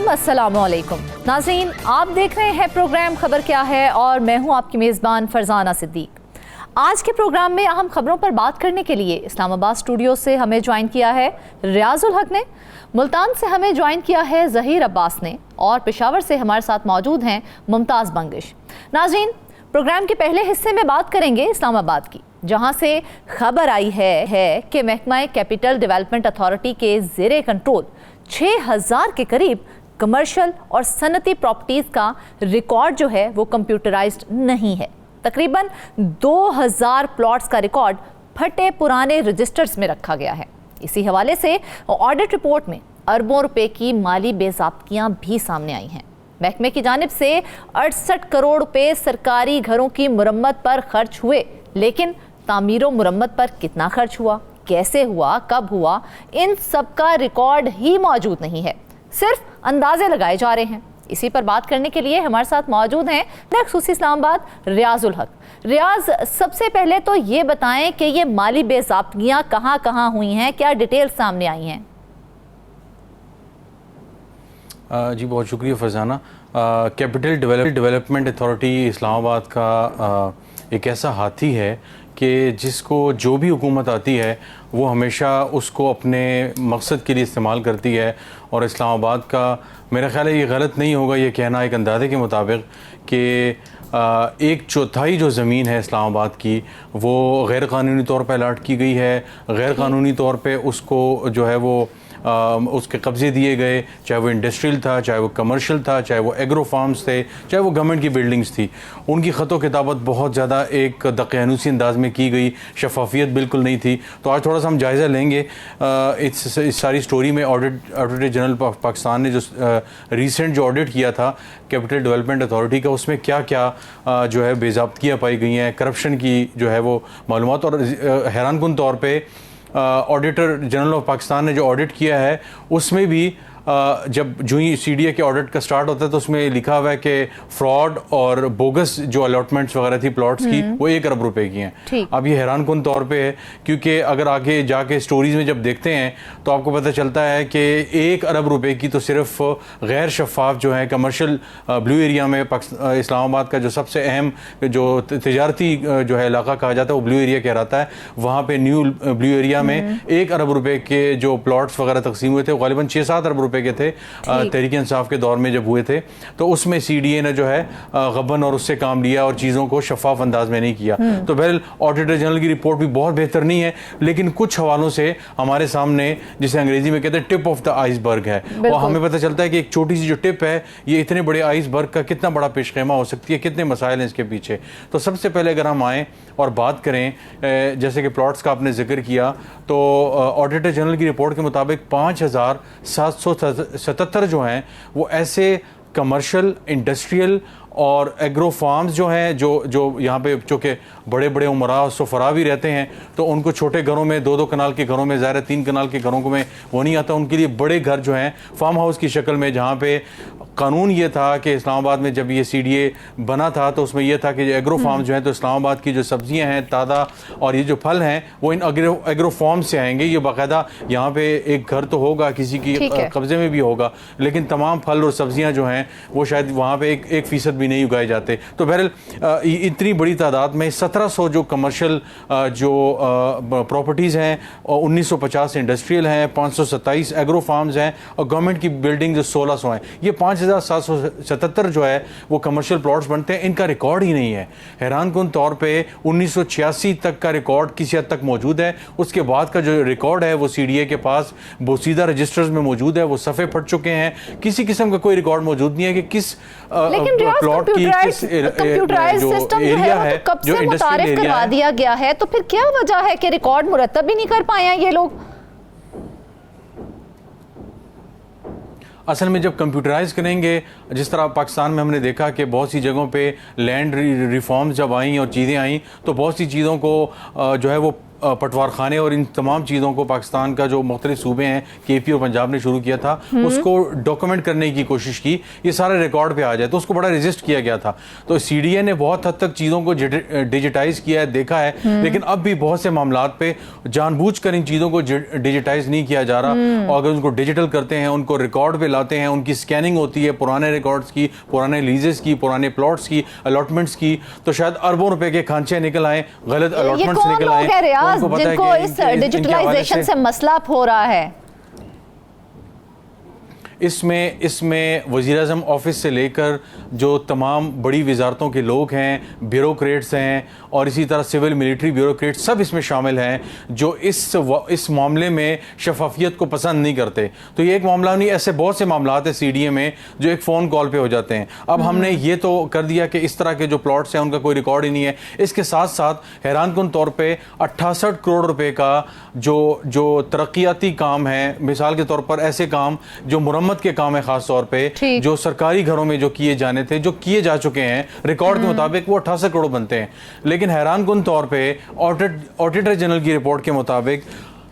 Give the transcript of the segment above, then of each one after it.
अस्सलामुअलैकुम नाज़रीन, आप देख रहे हैं प्रोग्राम खबर क्या है और मैं हूं आपकी मेज़बान फरजाना सिद्दीक। आज के प्रोग्राम में अहम खबरों पर बात करने के लिए इस्लामाबाद स्टूडियो से हमें ज्वाइन किया है रियाजुल हक ने, मुल्तान से हमें ज्वाइन किया है ज़हीर अब्बास ने और पेशावर से हमारे साथ मौजूद हैं मुमताज़ बंगिश। नाज़रीन, प्रोग्राम के पहले हिस्से में बात करेंगे इस्लामाबाद की, जहां से खबर आई है कि महकमा कैपिटल डेवलपमेंट अथॉरिटी के ज़ेरे कंट्रोल 6000 के करीब कमर्शियल और सनती प्रॉपर्टीज़ का रिकॉर्ड जो है वो कंप्यूटराइज्ड नहीं है। तकरीबन 2000 प्लॉट्स का रिकॉर्ड फटे पुराने रजिस्टर्स में रखा गया है। इसी हवाले से ऑडिट रिपोर्ट में अरबों रुपए की माली बेज़ाब्तियां भी सामने आई हैं। महकमे की जानिब से 68 करोड़ रुपए सरकारी घरों की मुरम्मत पर खर्च हुए, लेकिन तामीर मुरम्मत पर कितना खर्च हुआ, कैसे हुआ, कब हुआ, इन सब का रिकॉर्ड ही मौजूद नहीं है, सिर्फ अंदाजे लगाए जा रहे हैं। इसी पर बात करने के लिए हमारे साथ मौजूद हैं खसूसी इस्लामाबाद रियाजुल हक। रियाज, सबसे पहले तो ये बताएं कि ये माली बेज़ाब्तियां कहाँ कहाँ हुई हैं, क्या डिटेल सामने आई हैं? जी बहुत शुक्रिया Farzana. Capital development authority Islamabad का एक ऐसा हाथी है कि जिसको जो भी हुकूमत आती है वो हमेशा उसको अपने मकसद के लिए इस्तेमाल करती है। और इस्लामाबाद का मेरा ख्याल है ये गलत नहीं होगा ये कहना एक अंदाजे के मुताबिक कि 1/4 जो ज़मीन है इस्लामाबाद की वो गैर कानूनी तौर पर अलाट की गई है। गैर कानूनी तौर पे उसको जो है वो उसके कब्ज़े दिए गए, चाहे वो इंडस्ट्रियल था, चाहे वो कमर्शियल था, चाहे वो एग्रो फार्म्स थे, चाहे वो गवर्नमेंट की बिल्डिंग्स थी। उनकी ख़तो किताबत बहुत ज़्यादा एक दक़यानूसी अंदाज में की गई, शफाफियत बिल्कुल नहीं थी। तो आज थोड़ा सा हम जायज़ा लेंगे इस सारी स्टोरी में। ऑडिटर जनरल पाकिस्तान ने जो रिसेंट जो ऑडिट किया था कैपिटल डेवलपमेंट अथॉरिटी का, उसमें क्या क्या जो है बेज़ाब्तियाँ पाई गई हैं, करप्शन की जो है वो मालूमात। और हैरानकुन तौर पर ऑडिटर जनरल ऑफ पाकिस्तान ने जो ऑडिट किया है उसमें भी जब जो ही CDA के ऑडिट का स्टार्ट होता है तो उसमें लिखा हुआ है कि फ्रॉड और बोगस जो अलॉटमेंट्स वगैरह थी प्लॉट्स की वो 1 अरब रुपए की हैं। अब ये हैरानकुन तौर पे है क्योंकि अगर आगे जाके स्टोरीज में जब देखते हैं तो आपको पता चलता है कि 1 अरब रुपए की तो सिर्फ गैर शफाफ जो है कमर्शियल ब्लू एरिया में इस्लामाबाद का जो सबसे अहम जो तजारती जो है इलाका कहा जाता है वो ब्लू एरिया कहलाता है। वहाँ पे न्यू ब्लू एरिया में 1 अरब रुपए के जो प्लॉट्स वगैरह तकसीम हुए थे वो गालिबन 6-7 अरब रुपए के थे तहरीक इंसाफ के दौर में जब हुए थे। तो उसमें CDA ने जो है गबन और उससे काम लिया और चीज़ों को शफाफ अंदाज में नहीं किया। तो बहरहाल ऑडिटर जनरल की रिपोर्ट भी बहुत बेहतर नहीं है, लेकिन कुछ हवालों से हमारे सामने जिसे अंग्रेजी में कहते हैं टिप ऑफ द आइसबर्ग है, और हमें पता चलता है कि एक छोटी सी जो टिप है ये इतने बड़े आइसबर्ग का कितना बड़ा पेशखेमा हो सकती है, कितने मसाइल हैं इसके पीछे। तो सबसे पहले अगर हम आएँ और बात करें जैसे कि प्लॉट्स का आपने जिक्र किया, तो ऑडिटर जनरल की रिपोर्ट के मुताबिक 5777 जो हैं वो ऐसे कमर्शियल, इंडस्ट्रियल और एग्रो फार्म्स जो हैं जो यहाँ पे चूँकि बड़े बड़े उमरा सफरा भी रहते हैं तो उनको छोटे घरों में 2-2 कनाल के घरों में, ज़ाहिर 3 कनाल के घरों में वो नहीं आता। उनके लिए बड़े घर जो हैं फार्म हाउस की शक्ल में, जहाँ पे कानून ये था कि इस्लामाबाद में जब ये CDA बना था तो उसमें यह था कि एग्रो फार्म जो हैं तो इस्लामाबाद की जो सब्जियां हैं ताज़ा और ये जो फल हैं वो इन एग्रो फार्म से आएंगे। ये बाकायदा यहाँ पे एक घर तो होगा किसी की कब्जे में भी होगा, लेकिन तमाम फल और सब्जियां जो हैं वो शायद वहाँ पे 1% भी नहीं उगाए जाते। तो बहरहाल इतनी बड़ी तादाद में 1700 जो कमर्शियल जो प्रॉपर्टीज़ हैं और 1950 इंडस्ट्रियल हैं, 527 एग्रो फार्म्स हैं और गवर्नमेंट की बिल्डिंग जो 1600 हैं। ये 5777 जो है वो कमर्शियल प्लॉट्स बनते हैं, इनका रिकॉर्ड ही नहीं है। हैरानकुन तौर पे 1986 तक का रिकॉर्ड किसी हद तक मौजूद है, उसके बाद का जो रिकॉर्ड है वो CDA के पास बोसीदा रजिस्टर्स में मौजूद है, वो सफ़े फट चुके हैं। किसी किस्म का कोई रिकॉर्ड मौजूद नहीं है कि किस प्लॉट की किस जो एरिया है जो इंडस्ट्रियल एरिया दिया गया है। तो फिर क्या वजह है कि रिकॉर्ड मुरतब भी नहीं कर पाए हैं ये लोग? असल में जब कंप्यूटराइज करेंगे, जिस तरह पाकिस्तान में हमने देखा कि बहुत सी जगहों पे लैंड रिफॉर्म्स जब आई और चीज़ें आई तो बहुत सी चीज़ों को जो है वो पटवार खाने और इन तमाम चीज़ों को पाकिस्तान का जो मुख्तलिफ सूबे हैं, KP और पंजाब ने शुरू किया था, उसको डॉक्यूमेंट करने की कोशिश की, ये सारे रिकॉर्ड पे आ जाए, तो उसको बड़ा रेजिस्ट किया गया था। तो CDA ने बहुत हद तक चीज़ों को डिजिटाइज किया है, देखा है, लेकिन अब भी बहुत से मामलात पे जानबूझकर इन चीज़ों को डिजिटाइज नहीं किया जा रहा, और अगर उनको डिजिटल करते हैं, उनको रिकॉर्ड पे लाते हैं, उनकी स्कैनिंग होती है पुराने रिकॉर्ड्स की, पुराने लीजेस की, पुराने प्लॉट्स की, अलॉटमेंट्स की, तो शायद अरबों रुपए के खांचे निकल आए, गलत अलॉटमेंट्स निकल आए। जिनको इस डिजिटलाइजेशन से मसला हो रहा है, इसमें वज़ीर-ए-आज़म ऑफिस से लेकर जो तमाम बड़ी वजारतों के लोग हैं, ब्यूरोक्रेट्स हैं, और इसी तरह सिविल मिलिट्री ब्यूरोक्रेट्स सब इसमें शामिल हैं, जो इस मामले में शफाफियत को पसंद नहीं करते। तो ये एक मामला नहीं, ऐसे बहुत से मामलात हैं CDA में जो एक फ़ोन कॉल पे हो जाते हैं। अब हमने ये तो कर दिया कि इस तरह के जो प्लॉट्स हैं उनका कोई रिकॉर्ड ही नहीं है। इसके साथ साथ हैरानकुन तौर पर 68 करोड़ रुपये का जो तरक्याती काम है, मिसाल के तौर पर ऐसे काम जो मुरम्मत के काम है, खास तौर पे जो सरकारी घरों में जो किए जाने थे, जो किए जा चुके हैं रिकॉर्ड के मुताबिक, वो 68 करोड़ बनते हैं। लेकिन हैरानकुन तौर पे ऑडिटर जनरल की रिपोर्ट के मुताबिक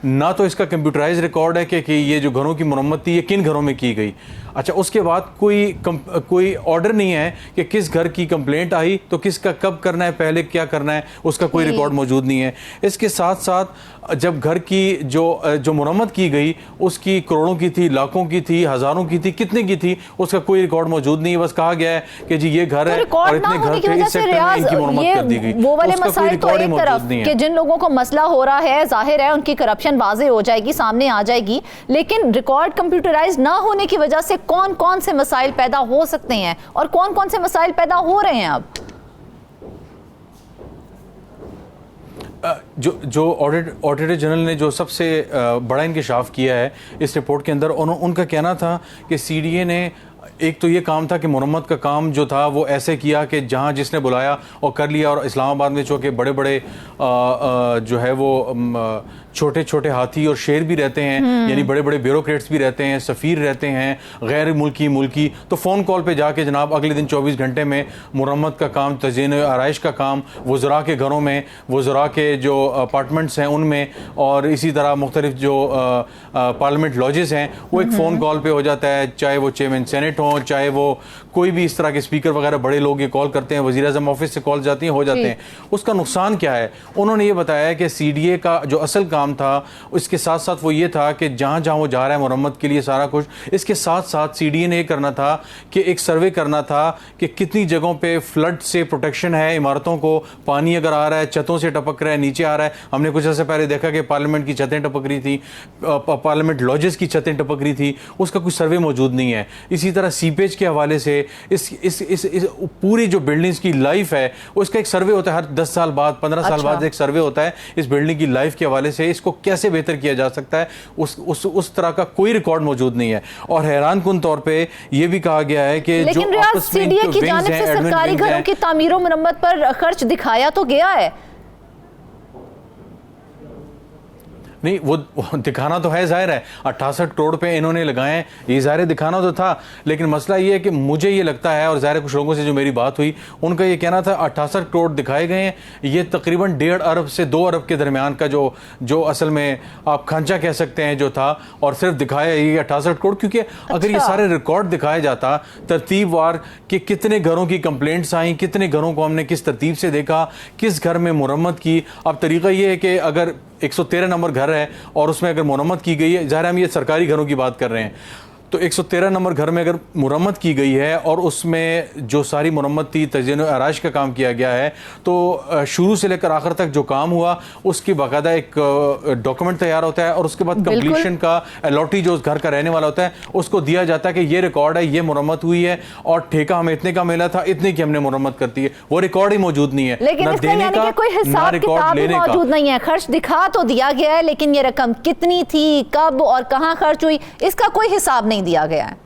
ना तो इसका कंप्यूटराइज रिकॉर्ड है कि ये जो घरों की मुरम्मत थी ये किन घरों में की गई। अच्छा, उसके बाद कोई ऑर्डर नहीं है कि किस घर की कंप्लेंट आई तो किसका कब करना है, पहले क्या करना है, उसका कोई रिकॉर्ड मौजूद नहीं है। इसके साथ साथ जब घर की जो मुरम्मत की गई उसकी करोड़ों की थी, लाखों की थी, हज़ारों की थी, कितने की थी, उसका कोई रिकॉर्ड मौजूद नहीं है। बस कहा गया है कि जी ये घर है और इतने घर थे, इस सेक्टर में इनकी मुरम्मत कर दी गई। वो वाले मसाइल तो एक तरफ कि जिन लोगों को मसला हो रहा है, जाहिर है उनकी करप्शन वाज़ेह हो जाएगी, सामने आ जाएगी, लेकिन रिकॉर्ड कंप्यूटराइज ना होने की वजह से कौन कौन से मसाइल पैदा हो सकते हैं और कौन कौन से मसाइल पैदा हो रहे हैं? अब जो ऑडिटर जनरल ने जो सबसे बड़ा इंकशाफ किया है इस रिपोर्ट के अंदर, उनका कहना था कि CDA ने एक तो ये काम था कि मुरम्मत का काम जो था वो ऐसे किया कि जहाँ जिसने बुलाया और कर लिया, और इस्लामाबाद में चूँकि बड़े बड़े जो है वो छोटे छोटे हाथी और शेर भी रहते हैं, यानी बड़े बड़े ब्यूरोक्रेट्स भी रहते हैं, सफ़ीर रहते हैं, गैर मुल्की, तो फ़ोन कॉल पे जाके जनाब अगले दिन 24 घंटे में मुरम्मत का काम, तज़यीन आराइश का काम, वज़रा के घरों में, वज़रा के जो अपार्टमेंट्स हैं उनमें, और इसी तरह मुख्तलिफ जो पार्लियामेंट लॉजेस हैं, वो एक फ़ोन कॉल पे हो जाता है। चाहे वो चेयरमैन सेनेट हो, चाहे वो कोई भी इस तरह के स्पीकर वगैरह बड़े लोग ये कॉल करते हैं, वज़ीर-ए-आज़म ऑफिस से कॉल जाती हैं, हो जाते हैं। उसका नुकसान क्या है? उन्होंने ये बताया कि CDA का जो असल काम था उसके साथ साथ वो ये था कि जहाँ जहाँ वो जा रहा है मुरम्मत के लिए सारा कुछ, इसके साथ साथ CDA ने ये करना था कि एक सर्वे करना था कि कितनी जगहों पे फ्लड से प्रोटेक्शन है, इमारतों को पानी अगर आ रहा है, छतों से टपक रहा है, नीचे आ रहा है। हमने कुछ ऐसे पहले देखा कि पार्लियामेंट की छतें टपक रही थी, पार्लियामेंट लॉजेस की छतें टपक रही थी, उसका कुछ सर्वे मौजूद नहीं है। इसी तरह सीपेज के हवाले से इस पूरी जो बिल्डिंग्स की लाइफ है उसका एक सर्वे होता है, हर 10 साल बाद, 15 साल बाद एक सर्वे होता है इस बिल्डिंग की लाइफ के हवाले से, इसको कैसे बेहतर किया जा सकता है, उस तरह का कोई रिकॉर्ड मौजूद नहीं है। और हैरानकुन तौर पे यह भी कहा गया है कि जो CDA की जानिब से सरकारी घरों की तामीर और मुरम्मत पर खर्च दिखाया तो गया है, नहीं वो दिखाना तो है, जाहिर है 68 करोड़ पे इन्होंने लगाए, ये ज़ाहिर दिखाना तो था। लेकिन मसला ये है कि मुझे ये लगता है, और ज़ाहिर कुछ लोगों से जो मेरी बात हुई उनका ये कहना था 68 करोड़ दिखाए गए हैं, ये तकरीबन 1.5 अरब से 2 अरब के दरमियान का जो असल में आप खांचा कह सकते हैं जो था, और सिर्फ दिखाया ये 68 करोड़। क्योंकि अगर ये सारे रिकॉर्ड दिखाया जाता तरतीब वार कि कितने घरों की कंप्लेंट्स आई, कितने घरों को हमने किस तरतीब से देखा, किस घर में मुरम्मत की। अब तरीका ये है कि अगर 113 नंबर घर है और उसमें अगर मुरम्मत की गई है, ज़ाहिर हम ये सरकारी घरों की बात कर रहे हैं, तो 113 नंबर घर में अगर मुरम्मत की गई है और उसमें जो सारी मुरम्मत थी, तज़यीन आराइश का काम किया गया है, तो शुरू से लेकर आखिर तक जो काम हुआ उसकी बाकायदा एक डॉक्यूमेंट तैयार होता है, और उसके बाद कंप्लीशन का अलॉटी जो उस घर का रहने वाला होता है उसको दिया जाता है कि ये रिकॉर्ड है, ये मुरम्मत हुई है और ठेका हमें इतने का मिला था, इतने की हमने मुरम्मत करती है। वो रिकॉर्ड ही मौजूद नहीं है, लेकिन ना देने का कोई हिसाब किताब मौजूद नहीं है। खर्च दिखा तो दिया गया है, लेकिन ये रकम कितनी थी, कब और कहां खर्च हुई, इसका कोई हिसाब नहीं दिया गया है।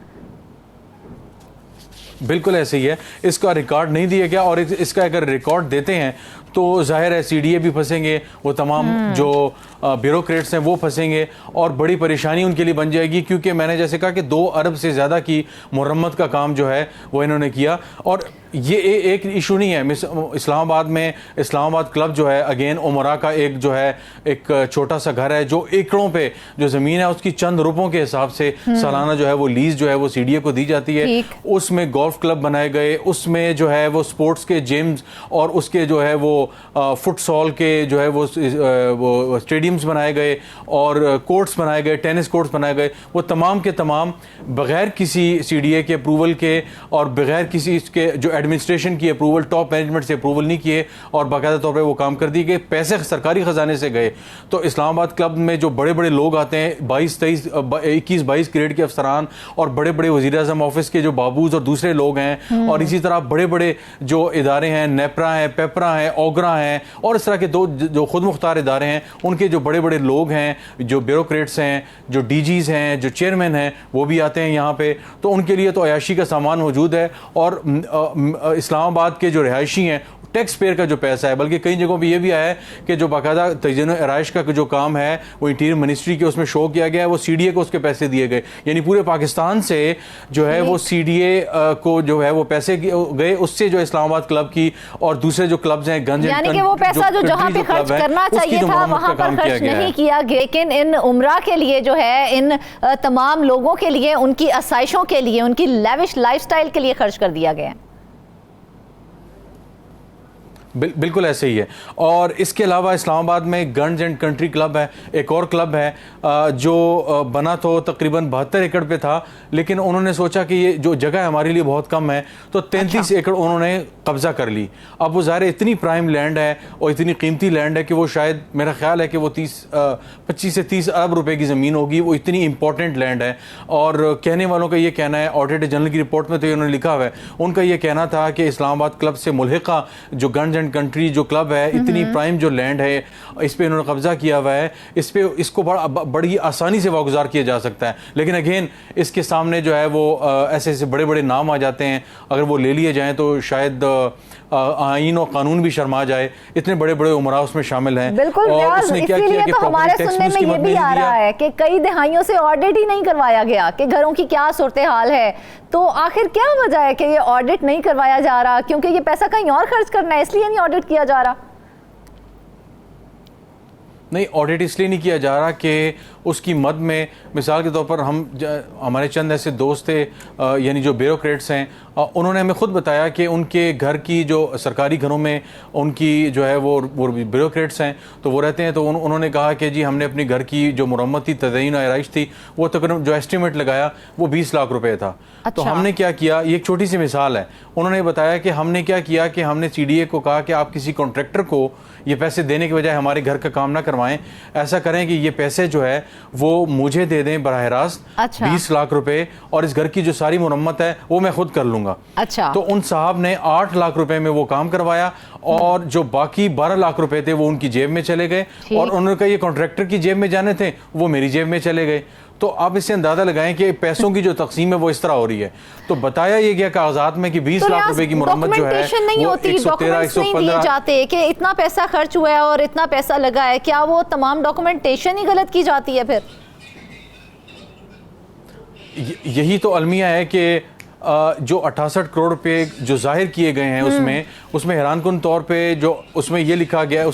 बिल्कुल ऐसे ही है, इसका रिकॉर्ड नहीं दिया गया, और इसका अगर रिकॉर्ड देते हैं तो जाहिर है CDA भी फंसेंगे, वो तमाम जो ब्यूरोक्रेट्स हैं वो फंसेंगे, और बड़ी परेशानी उनके लिए बन जाएगी। क्योंकि मैंने जैसे कहा कि 2 अरब से ज़्यादा की मुरम्मत का काम जो है वो इन्होंने किया। और ये एक इशू नहीं है। इस्लामाबाद में इस्लामाबाद क्लब जो है, अगेन उमरा का एक जो है एक छोटा सा घर है जो एकड़ों पे जो ज़मीन है उसकी चंद रुपयों के हिसाब से सालाना जो है वो लीज जो है वो सीडीए को दी जाती है। उसमें गोल्फ क्लब बनाए गए, उसमें जो है वो स्पोर्ट्स के जिम्स और उसके जो है वो फुटसॉल के जो है वो स्टेडियम्स बनाए गए और कोर्ट्स बनाए गए, टेनिस कोर्ट्स बनाए गए। वो तमाम के तमाम बगैर किसी सीडीए के अप्रूवल के और बगैर किसी इसके जो एडमिनिस्ट्रेशन की अप्रूवल, टॉप मैनेजमेंट से अप्रूवल नहीं किए और बाकायदा तौर पे वो काम कर दिए गए, पैसे सरकारी खजाने से गए। तो इस्लामाबाद क्लब में जो बड़े बड़े लोग आते हैं, 21-22 ग्रेड के अफसरान और बड़े बड़े वज़ीर-ए-आज़म ऑफिस के जो बाबूज और दूसरे लोग हैं, और इसी तरह बड़े बड़े जो इदारे हैं, नेपरा हैं, पेपरा हैं, ओगरा हैं और इस तरह के जो खुद मुख्तार इदारे हैं, उनके जो बड़े बड़े लोग हैं, जो ब्यूरोक्रेट्स हैं, जो डीजीज हैं, जो चेयरमैन हैं, वो भी आते हैं यहाँ पे। तो उनके लिए तो अयाशी का सामान मौजूद है। और इस्लामाबाद के जो रिहायशी हैं, टैक्स पेयर का जो पैसा है, बल्कि कई जगहों पे ये भी आया है कि जो बाकायदा तज़य्युन आराइश का जो काम है वो इंटीरियर मिनिस्ट्री के उसमें शो किया गया है, वो सीडीए को उसके पैसे दिए गए। यानी पूरे पाकिस्तान से जो है वो सीडीए को जो है वो पैसे गए, उससे जो इस्लामाबाद क्लब की और दूसरे जो क्लब्स हैं, गंज यानी कि वो पैसा जो जहां पे खर्च करना चाहिए था वहां पर खर्च नहीं किया गया। लेकिन इन उम्रा के लिए जो है, इन तमाम लोगों के लिए, उनकी आसाइशों के लिए, उनकी लेविश लाइफस्टाइल के लिए खर्च कर दिया गया। बिल्कुल ऐसे ही है। और इसके अलावा इस्लामाबाद में गन्स एंड कंट्री क्लब है, एक और क्लब है जो बना तो तकरीबन 72 एकड़ पे था, लेकिन उन्होंने सोचा कि ये जो जगह हमारे लिए बहुत कम है, तो 33 एकड़ उन्होंने कब्जा कर ली। अब वो ज़ाहिर इतनी प्राइम लैंड है और इतनी कीमती लैंड है कि वो शायद, मेरा ख्याल है कि वो 25 से 30 अरब रुपए की ज़मीन होगी। वो इतनी इंपॉर्टेंट लैंड है। और कहने वालों का ये कहना है, ऑडिटर जनरल की रिपोर्ट में तो उन्होंने लिखा हुआ है, उनका ये कहना था कि इस्लामाबाद क्लब से मुल्हिका जो गन्स एंड कंट्री जो क्लब है, इतनी प्राइम जो लैंड है, इस पे इन्होंने कब्जा किया हुआ है, इसको बड़ी आसानी से वागुजार किया जा सकता है। लेकिन अगेन इसके सामने जो है वो ऐसे ऐसे बड़े बड़े नाम आ जाते हैं, अगर वो ले लिए जाएं तो शायद आईन और कानून भी शर्मा जाए। इतने बड़े बड़े उमरा उसमें शामिल हैं। बिल्कुल, और उसने क्या किया कि हमारे सुनने में ये भी आ रहा है कि कई दिहाइयों से ऑडिट ही नहीं करवाया गया कि घरों की क्या सूरत हाल है। तो आखिर क्या वजह है कि ये ऑडिट नहीं करवाया जा रहा? क्योंकि ये पैसा कहीं और खर्च करना है, इसलिए नहीं ऑडिट किया जा रहा? नहीं, ऑडिट इसलिए नहीं किया जा रहा कि उसकी मद में, मिसाल के तौर पर हमारे चंद ऐसे दोस्त थे, यानी जो ब्यूरोक्रेट्स हैं, उन्होंने हमें खुद बताया कि उनके घर की जो सरकारी घरों में उनकी जो है वो ब्यूरोक्रेट्स हैं, तो वो रहते हैं। तो उन्होंने कहा कि जी हमने अपनी घर की जो मुरम्मत थी, तज़य्युन आराइश थी, वो तकरीबन जो एस्टिमेट लगाया वो 20 लाख रुपए था। अच्छा। तो हमने क्या किया, ये एक छोटी सी मिसाल है, उन्होंने बताया कि हमने क्या किया कि हमने सीडीए को कहा कि आप किसी कॉन्ट्रैक्टर को ये पैसे देने के बजाय हमारे घर का काम ना करवाएं, ऐसा करें कि ये पैसे जो है वो मुझे दे दें बराह रास्त। अच्छा। 20 लाख रुपए, और इस घर की जो सारी मुरम्मत है वो मैं खुद कर लूंगा। अच्छा। तो उन साहब ने 8 लाख रुपए में वो काम करवाया, और जो बाकी 12 लाख रुपए थे वो उनकी जेब में चले गए, और उन्होंने कहा ये कॉन्ट्रैक्टर की जेब में जाने थे, वो मेरी जेब में चले गए। तो आप इससे अंदाजा लगाएं कि पैसों की जो तकसीम है वो इस तरह हो रही है। तो बताया ये गया कागजात में कि 20 लाख रुपए की मुरम्मत जो है नहीं होती, 113, 115 जाते कि इतना पैसा खर्च हुआ है और इतना पैसा लगा है, क्या वो तमाम डॉक्यूमेंटेशन ही गलत की जाती है? फिर यही तो अलमिया है कि जो 68 करोड़ रुपए जो जाहिर किए गए हैं उसमें हैरानकुन तौर पे जो उसमें ये लिखा गया है,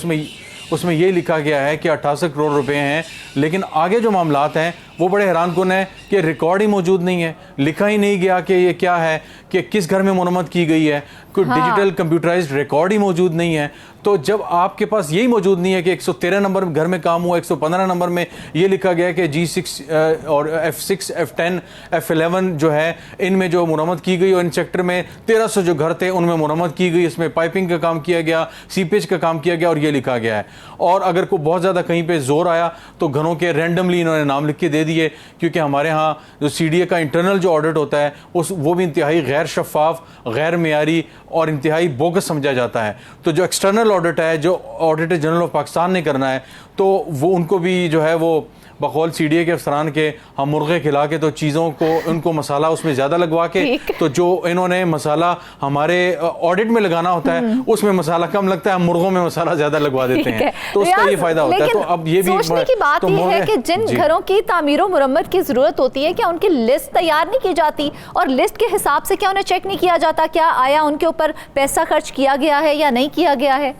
उसमें ये लिखा गया है कि 68 करोड़ रुपए हैं, लेकिन आगे जो मामलात हैं वो बड़े हैरानकुन है कि रिकॉर्ड ही मौजूद नहीं है, लिखा ही नहीं गया कि ये क्या है, कि किस घर में मुरम्मत की गई है, कोई डिजिटल कंप्यूटराइज्ड रिकॉर्ड ही मौजूद नहीं है। तो जब आपके पास यही मौजूद नहीं है कि 113 नंबर घर में काम हुआ, 115 नंबर में ये लिखा गया कि G6 और F6, F10, F11 जो है इनमें जो मुरम्मत की गई, और इन सेक्टर में 1300 जो घर थे उनमें मुरम्मत की गई, इसमें पाइपिंग का काम किया गया, सीपेज का काम किया गया, और ये लिखा गया है। और अगर कोई बहुत ज़्यादा कहीं पर जोर आया तो घरों के रैंडमली इन्होंने नाम लिख के दे दिए, क्योंकि हमारे यहाँ जो सीडीए का इंटरनल जो ऑडिट होता है वो भी इंतहाई गैर शफाफ, गैर मेयारी और इंतहाई बोगस समझा जाता है। तो जो एक्सटर्नल ऑडिट है, जो ऑडिटर जनरल ऑफ पाकिस्तान ने करना है, तो वो उनको भी जो है वो बकौल CDA के अफसरान के हम मुर्गे खिला के तो चीज़ों को उनको मसाला उसमें ज़्यादा लगवा के, तो जो इन्होंने मसाला हमारे ऑडिट में लगाना होता है उसमें मसाला कम लगता है, हम मुर्गों में मसाला ज़्यादा लगवा देते हैं, तो उसका ये फायदा होता है। तो अब ये भी सोचने की बात तो ये है कि जिन घरों की तामीर और मुरम्मत की जरूरत होती है, क्या उनकी लिस्ट तैयार नहीं की जाती और लिस्ट के हिसाब से क्या उन्हें चेक नहीं किया जाता, क्या आया उनके ऊपर पैसा खर्च किया गया है या नहीं किया गया है?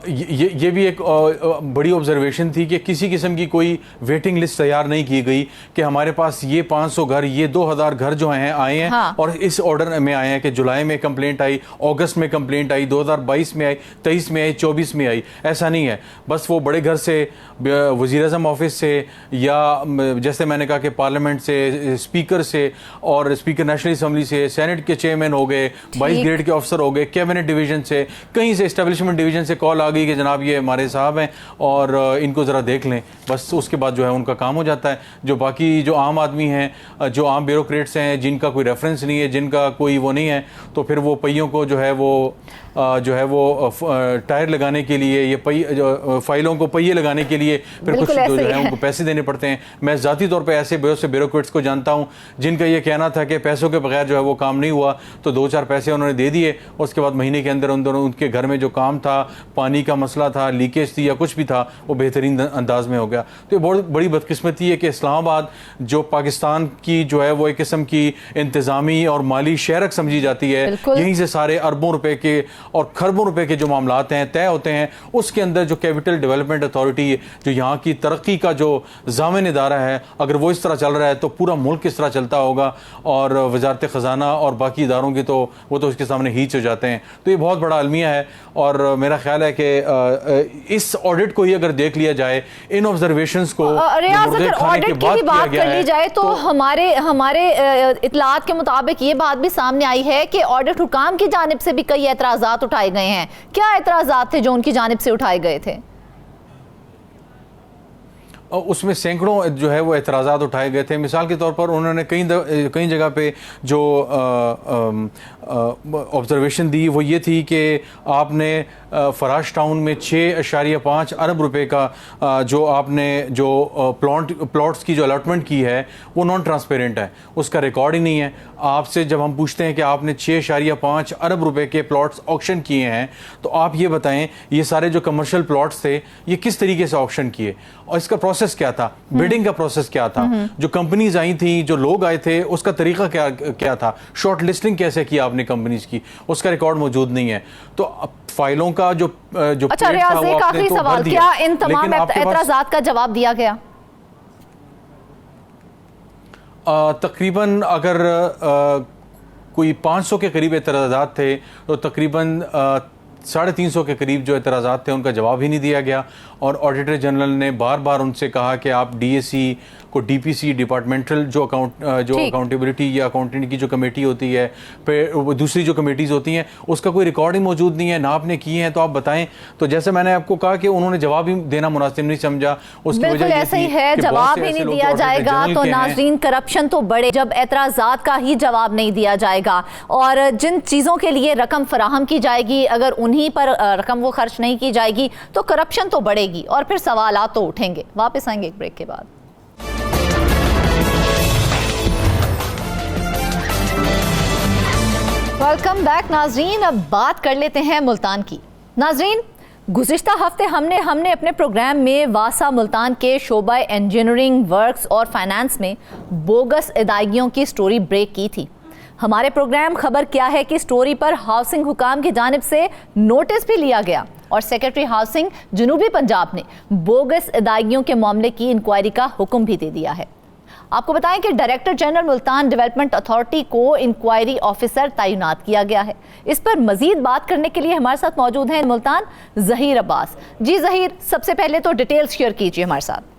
ये भी एक बड़ी ऑब्जर्वेशन थी कि किसी किस्म की कोई वेटिंग लिस्ट तैयार नहीं की गई कि हमारे पास ये 500 घर, ये 2000 घर जो हैं आए हैं, हाँ। और इस ऑर्डर में आए हैं कि जुलाई में कंप्लेंट आई, अगस्त में कंप्लेंट आई, 2022 में आई, 23 में आई, 24 में आई। ऐसा नहीं है, बस वो बड़े घर से, वज़ीर-ए-आज़म ऑफिस से, या जैसे मैंने कहा कि पार्लियामेंट से, स्पीकर से, और स्पीकर नेशनल असम्बली से, सेनेट के चेयरमैन हो गए, 22 ग्रेड के ऑफिसर हो गए, कैबिनेट डिवीजन से, कहीं से एस्टेब्लिशमेंट डिवीजन से कॉल आ गई कि जनाब ये हमारे साहब हैं और इनको ज़रा देख लें। बस उसके बाद जो है उनका काम हो जाता है। जो बाकी जो आम आदमी हैं, जो आम ब्यूरोक्रेट्स हैं, जिनका कोई रेफरेंस नहीं है, जिनका कोई वो नहीं है, तो फिर वो पहियों को जो है वो टायर लगाने के लिए, ये फाइलों को पहिए लगाने के लिए फिर कुछ जो है उनको पैसे देने पड़ते हैं। मैं ज़ाती तौर पे ऐसे बहुत से ब्यूरोक्रेट्स को जानता हूँ जिनका ये कहना था कि पैसों के बगैर जो है वो काम नहीं हुआ, तो 2-4 पैसे उन्होंने दे दिए, उसके बाद महीने के अंदर उनके घर में जो काम था, पानी का मसला था, लीकेज थी या कुछ भी था, वो बेहतरीन अंदाज में हो गया। तो ये बहुत बड़ी बदकिस्मती है कि इस्लामाबाद जो पाकिस्तान की जो है वो एक किस्म की इंतज़ामी और माली शहरक समझी जाती है, यहीं से सारे अरबों रुपए के और खरबों रुपए के जो मामलात हैं तय होते हैं। उसके अंदर जो कैपिटल डेवलपमेंट अथॉरिटी, जो यहाँ की तरक्की का जो ज़ामिन इदारा है, अगर वो इस तरह चल रहा है तो पूरा मुल्क किस तरह चलता होगा, और वजारत ख़जाना और बाकी इदारों की तो वो तो उसके सामने हीच हो जाते हैं। तो ये बहुत बड़ा अलमिया है, और मेरा ख्याल है कि इस ऑडिट को ही अगर देख लिया जाए, इन ऑब्जर्वेशंस को अगर ऑडिट की भी बात कर ली जाए तो हमारे इतलात के मुताबिक ये बात भी सामने आई है कि ऑडिट हुकाम की जानिब से भी कई एतराज़ात उठाए गए हैं। क्या एतराज़ात थे जो उनकी जानिब से उठाए गए थे? उसमें सैकड़ों जो है वो एतराज़ात उठाए गए थे। मिसाल के तौर पर उन्होंने कई जगह पे जो ऑब्जर्वेशन दी वो ये थी कि आपने फराश टाउन में 6.5 अरब रुपए का जो आपने जो प्लॉट्स की जो अलॉटमेंट की है वो नॉन ट्रांसपेरेंट है, उसका रिकॉर्ड ही नहीं है। आपसे जब हम पूछते हैं कि आपने 6.5 अरब रुपए के प्लॉट्स ऑक्शन किए हैं, तो आप ये बताएं ये सारे जो कमर्शियल प्लॉट्स थे ये किस तरीके से ऑक्शन किए, और इसका प्रोसेस क्या था, बिडिंग का प्रोसेस क्या था, जो कंपनीज आई थी, जो लोग आए थे, उसका तरीका क्या था, शॉर्ट लिस्टिंग कैसे की आपने कंपनीज की, उसका रिकॉर्ड मौजूद नहीं है। तो फाइलों का जो अच्छा रियाज, एक आखिरी सवाल, क्या इन तमाम एतराज़ात का जवाब दिया गया? तकरीबन अगर कोई 500 के करीब एतराज़ात थे तो तकरीबन 350 के करीब जो एतराज़ात थे उनका जवाब ही नहीं दिया गया, और ऑडिटर जनरल ने बार बार उनसे कहा कि आप DAC को DPC डिपार्टमेंटल जो अकाउंटेबिलिटी या अकाउंटेंट की जो कमेटी होती है, फिर दूसरी जो कमेटीज़ होती हैं, उसका कोई रिकॉर्ड ही मौजूद नहीं है, ना आपने किए हैं तो आप बताएं। तो जैसे मैंने आपको कहा कि उन्होंने जवाब ही देना मुनासिब नहीं समझा, उसकी वजह ऐसा ही है, जवाब ही नहीं दिया जाएगा तो नाज़रीन करप्शन तो बढ़े जब एतराज़ात का ही जवाब नहीं दिया जाएगा, और जिन चीज़ों के लिए रकम फराहम की जाएगी अगर उन्हीं पर रकम वो खर्च नहीं की जाएगी तो करप्शन तो बढ़ेगी और फिर सवालात तो उठेंगे। वापस आएंगे एक ब्रेक के बाद। वेलकम बैक नाजरीन। अब बात कर लेते हैं मुल्तान की। नाजरीन, गुज़िश्ता हफ्ते हमने अपने प्रोग्राम में वासा मुल्तान के शोबा इंजीनियरिंग, वर्क्स और फाइनेंस में बोगस अदायगियों की स्टोरी ब्रेक की थी। हमारे प्रोग्राम खबर क्या है कि स्टोरी पर हाउसिंग हुकाम की जानिब से नोटिस भी लिया गया और सेक्रेटरी हाउसिंग जनूबी पंजाब ने बोगस अदायगियों के मामले की इंक्वायरी का हुक्म भी दे दिया है। आपको बताएं कि director general Multan development authority को इंक्वायरी ऑफिसर तैनात किया गया है। इस पर मजीद बात करने के लिए हमारे साथ मौजूद हैं मुल्तान ज़हीर अब्बास। जी ज़हीर, सबसे पहले तो डिटेल्स शेयर कीजिए हमारे साथ।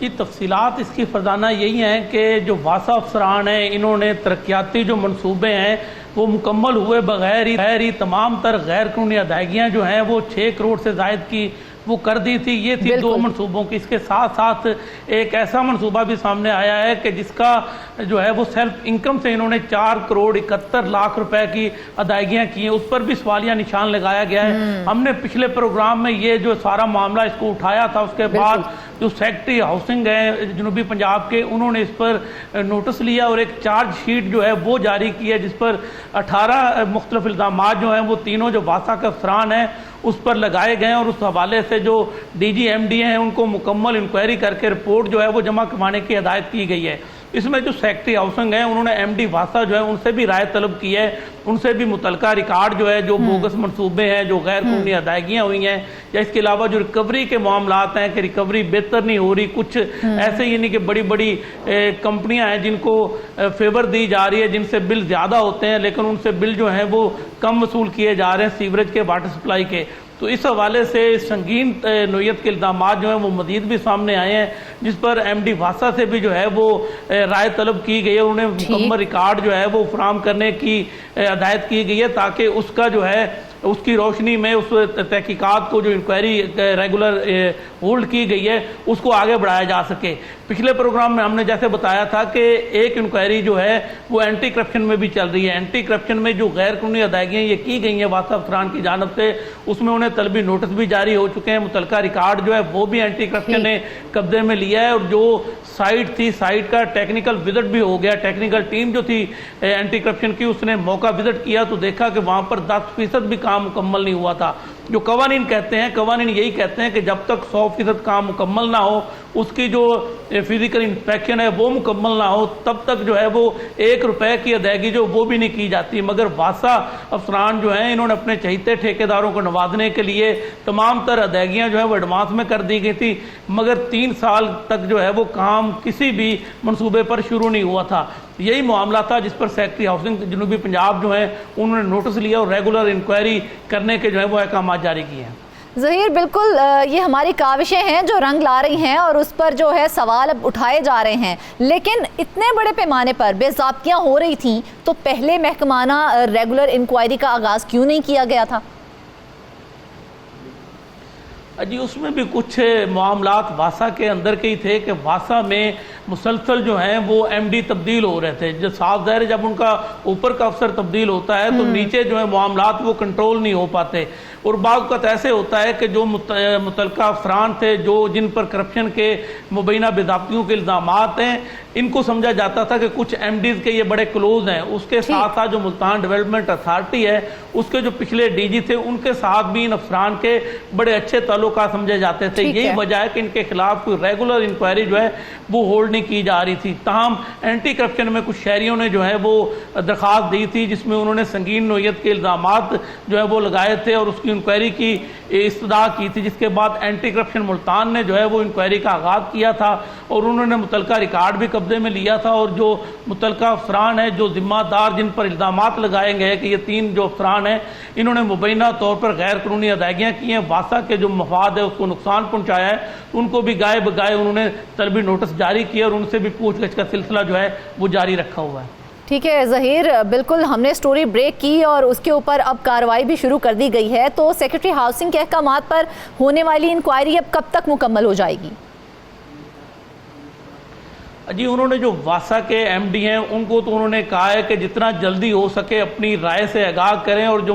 ये तफसीलात इसकी फरजाना यही हैं कि जो वासा अफसरान हैं इन्होंने तरक्याती जो मनसूबे हैं वो मुकम्मल हुए बगैर ही तमाम तर गैर कानूनी अदायगियाँ जो हैं वो 6 करोड़ से ज़ायद की वो कर दी थी। ये थी 2 मनसूबों की। इसके साथ साथ एक ऐसा मनसूबा भी सामने आया है कि जिसका जो है वो सेल्फ इनकम से इन्होंने 4,71,00,000 रुपए की अदायगियां की हैं, उस पर भी सवालिया निशान लगाया गया है। हमने पिछले प्रोग्राम में ये जो सारा मामला इसको उठाया था, उसके बाद जो सेक्रेटरी हाउसिंग है जनूबी पंजाब के, उन्होंने इस पर नोटिस लिया और एक चार्जशीट जो है वो जारी की है, जिस पर 18 मुख्तलिफ इल्ज़ामात जो हैं वो तीनों जो वासा के अफसरान हैं उस पर लगाए गए हैं। और उस हवाले से जो DG MD हैं उनको मुकम्मल इंक्वायरी करके रिपोर्ट जो है वो जमा करवाने की हिदायत की गई है। इसमें जो सेक्रेटरी हाउसिंग है उन्होंने MD वासा जो है उनसे भी राय तलब की है, उनसे भी मुतलका रिकॉर्ड जो है जो बोगस मनसूबे हैं, जो गैर कानूनी अदायगियाँ हुई हैं, या इसके अलावा जो रिकवरी के मामलात हैं कि रिकवरी बेहतर नहीं हो रही, कुछ ऐसे ही नहीं कि बड़ी बड़ी कंपनियां हैं जिनको फेवर दी जा रही है, जिनसे बिल ज़्यादा होते हैं लेकिन उनसे बिल जो हैं वो कम वसूल किए जा रहे हैं सीवरेज के, वाटर सप्लाई के। तो इस हवाले से संगीन नोयत के इल्ज़ामात जो हैं वो मजीद भी सामने आए हैं, जिस पर MD वासा से भी जो है वो राय तलब की गई है। उन्हें मुकम्मल रिकॉर्ड जो है वो फराहम करने की हिदायत की गई है ताकि उसका जो है उसकी रोशनी में उस तहकीकात को जो इंक्वायरी रेगुलर होल्ड की गई है उसको आगे बढ़ाया जा सके। पिछले प्रोग्राम में हमने जैसे बताया था कि एक इंक्वायरी जो है वो एंटी करप्शन में भी चल रही है। एंटी करप्शन में जो गैर कानूनी अदायगियाँ ये की गई हैं वासा अफसरान की जानब से, उसमें उन्हें तलबी नोटिस भी जारी हो चुके हैं। मुतलका रिकॉर्ड जो है वो भी एंटी करप्शन ने कब्जे में लिया है। और जो साइट थी, साइट का टेक्निकल विजिट भी हो गया। टेक्निकल टीम जो थी एंटी करप्शन की, उसने मौका विजिट किया तो देखा कि वहाँ पर 10% भी काम मुकम्मल नहीं हुआ था। जो कवानीन कहते हैं, कवानीन यही कहते हैं कि जब तक 100% काम मुकम्मल ना हो, उसकी जो फिजिकल इंस्पेक्शन है वो मुकम्मल ना हो, तब तक जो है वो 1 रुपए की अदायगी जो वो भी नहीं की जाती। मगर वासा अफसरान जो हैं इन्होंने अपने चहीते ठेकेदारों को नवाजने के लिए तमाम तर अदायगियाँ जो है वो एडवांस में कर दी गई थी, मगर 3 साल तक जो है वो काम किसी भी मनसूबे पर शुरू नहीं हुआ था। यही मामला था जिस पर सेक्रेटरी हाउसिंग जनूबी पंजाब जो है उन्होंने नोटिस लिया और रेगुलर इंक्वायरी करने के जो है वो अहकाम जारी किए हैं। ज़हीर, बिल्कुल ये हमारी काविशें हैं जो रंग ला रही हैं और उस पर जो है सवाल अब उठाए जा रहे हैं, लेकिन इतने बड़े पैमाने पर बेज़ाब्तियाँ हो रही थीं तो पहले महकमाना रेगुलर इंक्वायरी का आगाज़ क्यों नहीं किया गया था? जी, उसमें भी कुछ मामलात वासा के अंदर के ही थे कि वासा में मुसलसल जो हैं वो MD तब्दील हो रहे थे। जो साफ ज़ाहिर है जब उनका ऊपर का अफसर तब्दील होता है तो नीचे जो है मामलात वो कंट्रोल नहीं हो पाते। और बाज़ वक़्त ऐसे होता है कि जो मुतलका अफसरान थे जो जिन पर करप्शन के मुबैना बेज़ाब्तियों के इल्ज़ामात हैं, इनको समझा जाता था कि कुछ MDs के ये बड़े क्लोज हैं। उसके साथ साथ जो मुल्तान डेवलपमेंट अथॉरिटी है उसके जो पिछले DG थे उनके साथ भी इन अफसरान के बड़े अच्छे ताल्लुकात समझे जाते थे। यही वजह है कि इनके खिलाफ कोई रेगुलर इंक्वायरी जो है वो होल्ड नहीं की जा रही थी। ताहम एंटी करप्शन में कुछ शहरियों ने जो है वो दरख्वास्त दी थी जिसमें उन्होंने संगीन नोयत के इल्ज़ामात जो है वो लगाए थे और उसकी इंक्वायरी की इस्तदा की थी, जिसके बाद एंटी करप्शन मुल्तान ने जो है वो इंक्वायरी का आगाज़ किया था और उन्होंने मुतलका रिकॉर्ड भी कब्जे में लिया था। और जो मुतलका अफसरान है, जो जिम्मेदार जिन पर इल्ज़ामात लगाए गए हैं कि ये 3 जो अफसरान हैं इन्होंने मुबैना तौर पर गैर कानूनी अदायगियाँ की हैं, वासा के जो मफाद है उसको नुकसान पहुँचाया है, उनको भी गाए बगाए उन्होंने तलबी नोटिस जारी किया और उनसे भी पूछगछ का सिलसिला जो है वो जारी रखा हुआ है। ठीक है ज़हीर, बिल्कुल हमने स्टोरी ब्रेक की और उसके ऊपर अब कार्रवाई भी शुरू कर दी गई है। तो सेक्रेटरी हाउसिंग के अहकामात पर होने वाली इंक्वायरी अब कब तक मुकम्मल हो जाएगी? जी, उन्होंने जो वासा के MD हैं उनको तो उन्होंने कहा है कि जितना जल्दी हो सके अपनी राय से आगाह करें और जो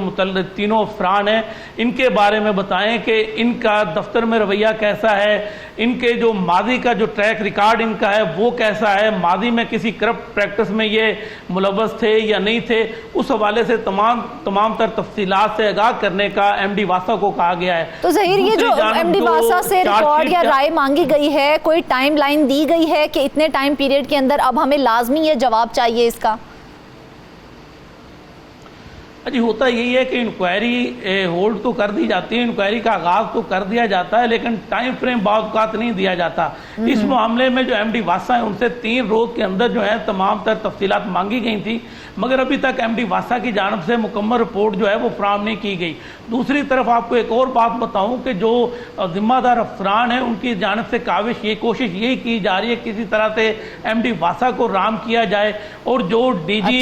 तीनों अफसरान हैं इनके बारे में बताएं कि इनका दफ्तर में रवैया कैसा है, इनके जो माजी का जो ट्रैक रिकॉर्ड इनका है वो कैसा है, माजी में किसी करप्ट प्रैक्टिस में ये मुलव्वस थे या नहीं थे, उस हवाले से तमाम तर तफसीलात से आगाह करने का MD वासा को कहा गया है। तो ज़हीर, ये जो MD वासा से रिकॉर्ड या राय मांगी गई है, कोई टाइम लाइन दी गई है कि इतने टाइम पीरियड के अंदर अब हमें लाजमी ये जवाब चाहिए इसका? जी, होता यही है कि इंक्वायरी होल्ड तो कर दी जाती है, इंक्वायरी का आगाज तो कर दिया जाता है, लेकिन टाइम फ्रेम बावकात नहीं दिया जाता। इस मामले में जो MD वासा है उनसे 3 रोज के अंदर जो है तमाम तर तफसीलात मांगी गई थी, मगर अभी तक MD वासा की जानब से मुकम्मल रिपोर्ट जो है वो फराहम नहीं की गई। दूसरी तरफ आपको एक और बात बताऊं कि जो जिम्मेदार अफसरान हैं उनकी जानब से कोशिश यही की जा रही है किसी तरह से MD वासा को राम किया जाए और जो DG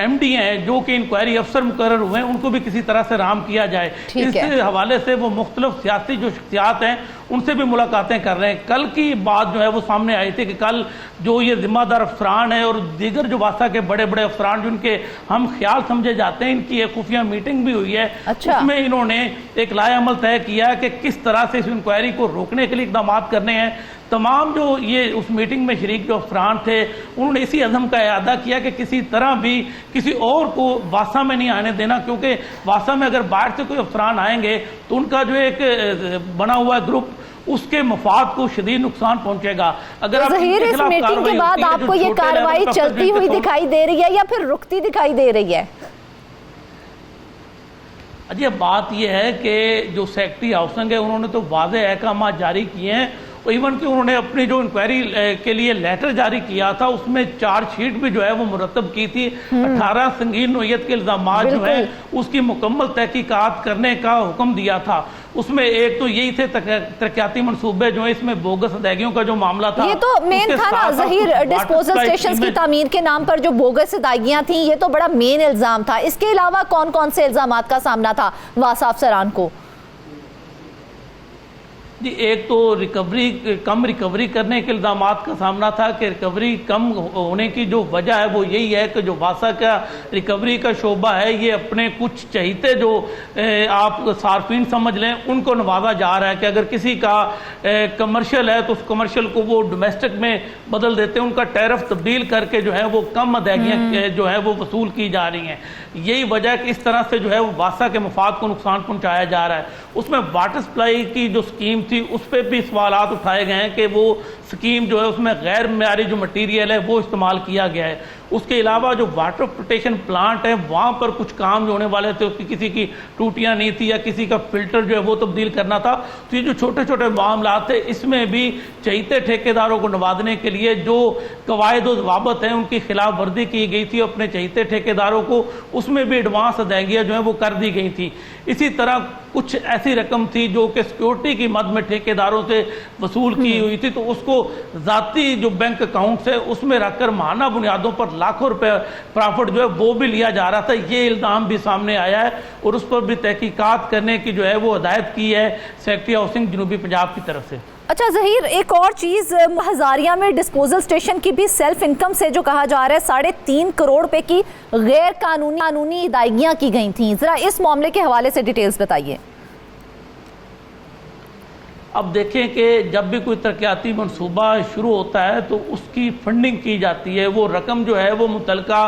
MD हैं जो कि इंक्वायरी अफसर मुकर्रर हुए हैं उनको भी किसी तरह से राम किया जाए। इस हवाले से वो मुख्तलिफ सियासी जो शख्सियात हैं उनसे भी मुलाकातें कर रहे हैं। कल की बात जो है वो सामने आई थी कि कल जो ये जिम्मेदार अफसरान है और दीगर जो वासा के बड़े बड़े अफसरान जिनके हम ख्याल समझे जाते हैं, इनकी एक खुफिया मीटिंग भी हुई है। उसमें इन्होंने एक लाएअमल तय किया कि किस तरह से इस इंक्वायरी को रोकने के लिए इकदाम करने हैं। तमाम जो ये उस मीटिंग में शरीक जो अफसरान थे उन्होंने इसी अज़म का इरादा किया कि किसी तरह भी किसी और को वासा में नहीं आने देना, क्योंकि वासा में अगर बाहर से कोई अफसरान आएंगे तो उनका जो एक बना हुआ ग्रुप उसके मफाद को शदीद नुकसान पहुंचेगा। अगर तो ज़हीर, इस मीटिंग के बाद आपको ये कार्रवाई चलती हुई दिखाई दे रही है या फिर रुकती दिखाई दे रही है? अजी बात यह है कि जो सेक्रेटरी हाउसिंग है उन्होंने तो वाज़ेह अहकाम जारी किए हैं, इवन कि उन्होंने अपनी जो इंक्वायरी के लिए लेटर जारी किया था उसमें चार्जशीट भी जो है वो मुरतब की थी। 18 संगीन नोयत के इल्ज़ामात जो है उसकी मुकम्मल तहकीकात करने का हुक्म दिया था। उसमें एक तो यही थे तरक्याती मंसूबे जो है, इसमें बोगस अदायगियों का जो मामला था ये तो मेन था ना ज़हीर, डिस्पोजल स्टेशंस की तामीर के नाम पर जो बोगस अदायगियां थी ये तो बड़ा मेन इल्ज़ाम था। इसके अलावा कौन कौन से इल्ज़ामात का सामना था वासा अफसरान को? जी एक तो कम रिकवरी करने के इल्ज़ामात का सामना था कि रिकवरी कम होने की जो वजह है वो यही है कि जो वासा का रिकवरी का शोबा है ये अपने कुछ चहीते जो आप सार्फिन समझ लें उनको नवाजा जा रहा है कि अगर किसी का कमर्शियल है तो उस कमर्शियल को वो डोमेस्टिक में बदल देते हैं, उनका टैरिफ तब्दील करके जो है वो कम अदायगियाँ जो है वो वसूल की जा रही हैं। यही वजह है कि इस तरह से जो है वो वासा के मफाद को नुकसान पहुँचाया जा रहा है। उसमें वाटर सप्लाई की जो स्कीम थी उस पर भी सवालात उठाए गए हैं कि वो स्कीम जो है उसमें गैर मेयारी जो मटीरियल है वो इस्तेमाल किया गया है। उसके अलावा जो वाटर प्रोटेक्शन प्लांट है वहाँ पर कुछ काम जो होने वाले थे उसकी किसी की टूटियाँ नहीं थी या किसी का फिल्टर जो है वो तब्दील करना था। तो ये जो छोटे छोटे मामला थे इसमें भी चहीते ठेकेदारों को नवाजने के लिए जो कवायद और ज़वाबत हैं उनकी खिलाफ वर्जी की गई थी अपने चहीते ठेकेदारों को, उसमें भी एडवांस अदायगियाँ जो है वो कर दी गई थी। इसी तरह कुछ ऐसी रकम थी जो कि सिक्योरिटी की मद में ठेकेदारों से वसूल की हुई थी, तो उसको ज़ाती जो बैंक अकाउंट है उसमें रखकर माहाना बुनियादों पर लाखों रुपए प्रॉफिट जो है वो भी लिया जा रहा था। ये इल्ज़ाम भी सामने आया है और उस पर भी तहकीकात करने की जो है वो हिदायत की है सेक्रेटरी हाउसिंग जनूबी पंजाब की तरफ से। अच्छा ज़हीर, एक और चीज़, हज़ारिया में डिस्पोजल स्टेशन की भी सेल्फ इनकम से जो कहा जा रहा है 3.5 करोड़ रुपए की गैर कानूनी अदायगियाँ की गई थी, ज़रा इस मामले के हवाले से डिटेल्स बताइए। अब देखें कि जब भी कोई तरक्याती मनसूबा शुरू होता है तो उसकी फंडिंग की जाती है, वो रकम जो है वो मुतलका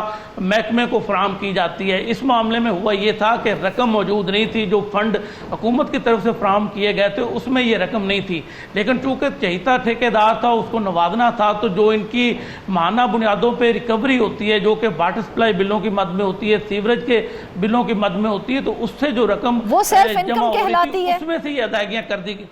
महकमे को फराम की जाती है। इस मामले में हुआ ये था कि रकम मौजूद नहीं थी, जो फंड हुकूमत की तरफ से फराम किए गए थे उसमें ये रकम नहीं थी, लेकिन चूँकि चहीता ठेकेदार था उसको नवाजना था, तो जो इनकी माहाना बुनियादों पर रिकवरी होती है जो कि वाटर सप्लाई बिलों की मद में होती है, सीवरेज के बिलों की मद में होती है, तो उससे जो रकम वो सेल्फ इनकम कहलाती है, उसमें से ये अदायगियाँ कर दी गई।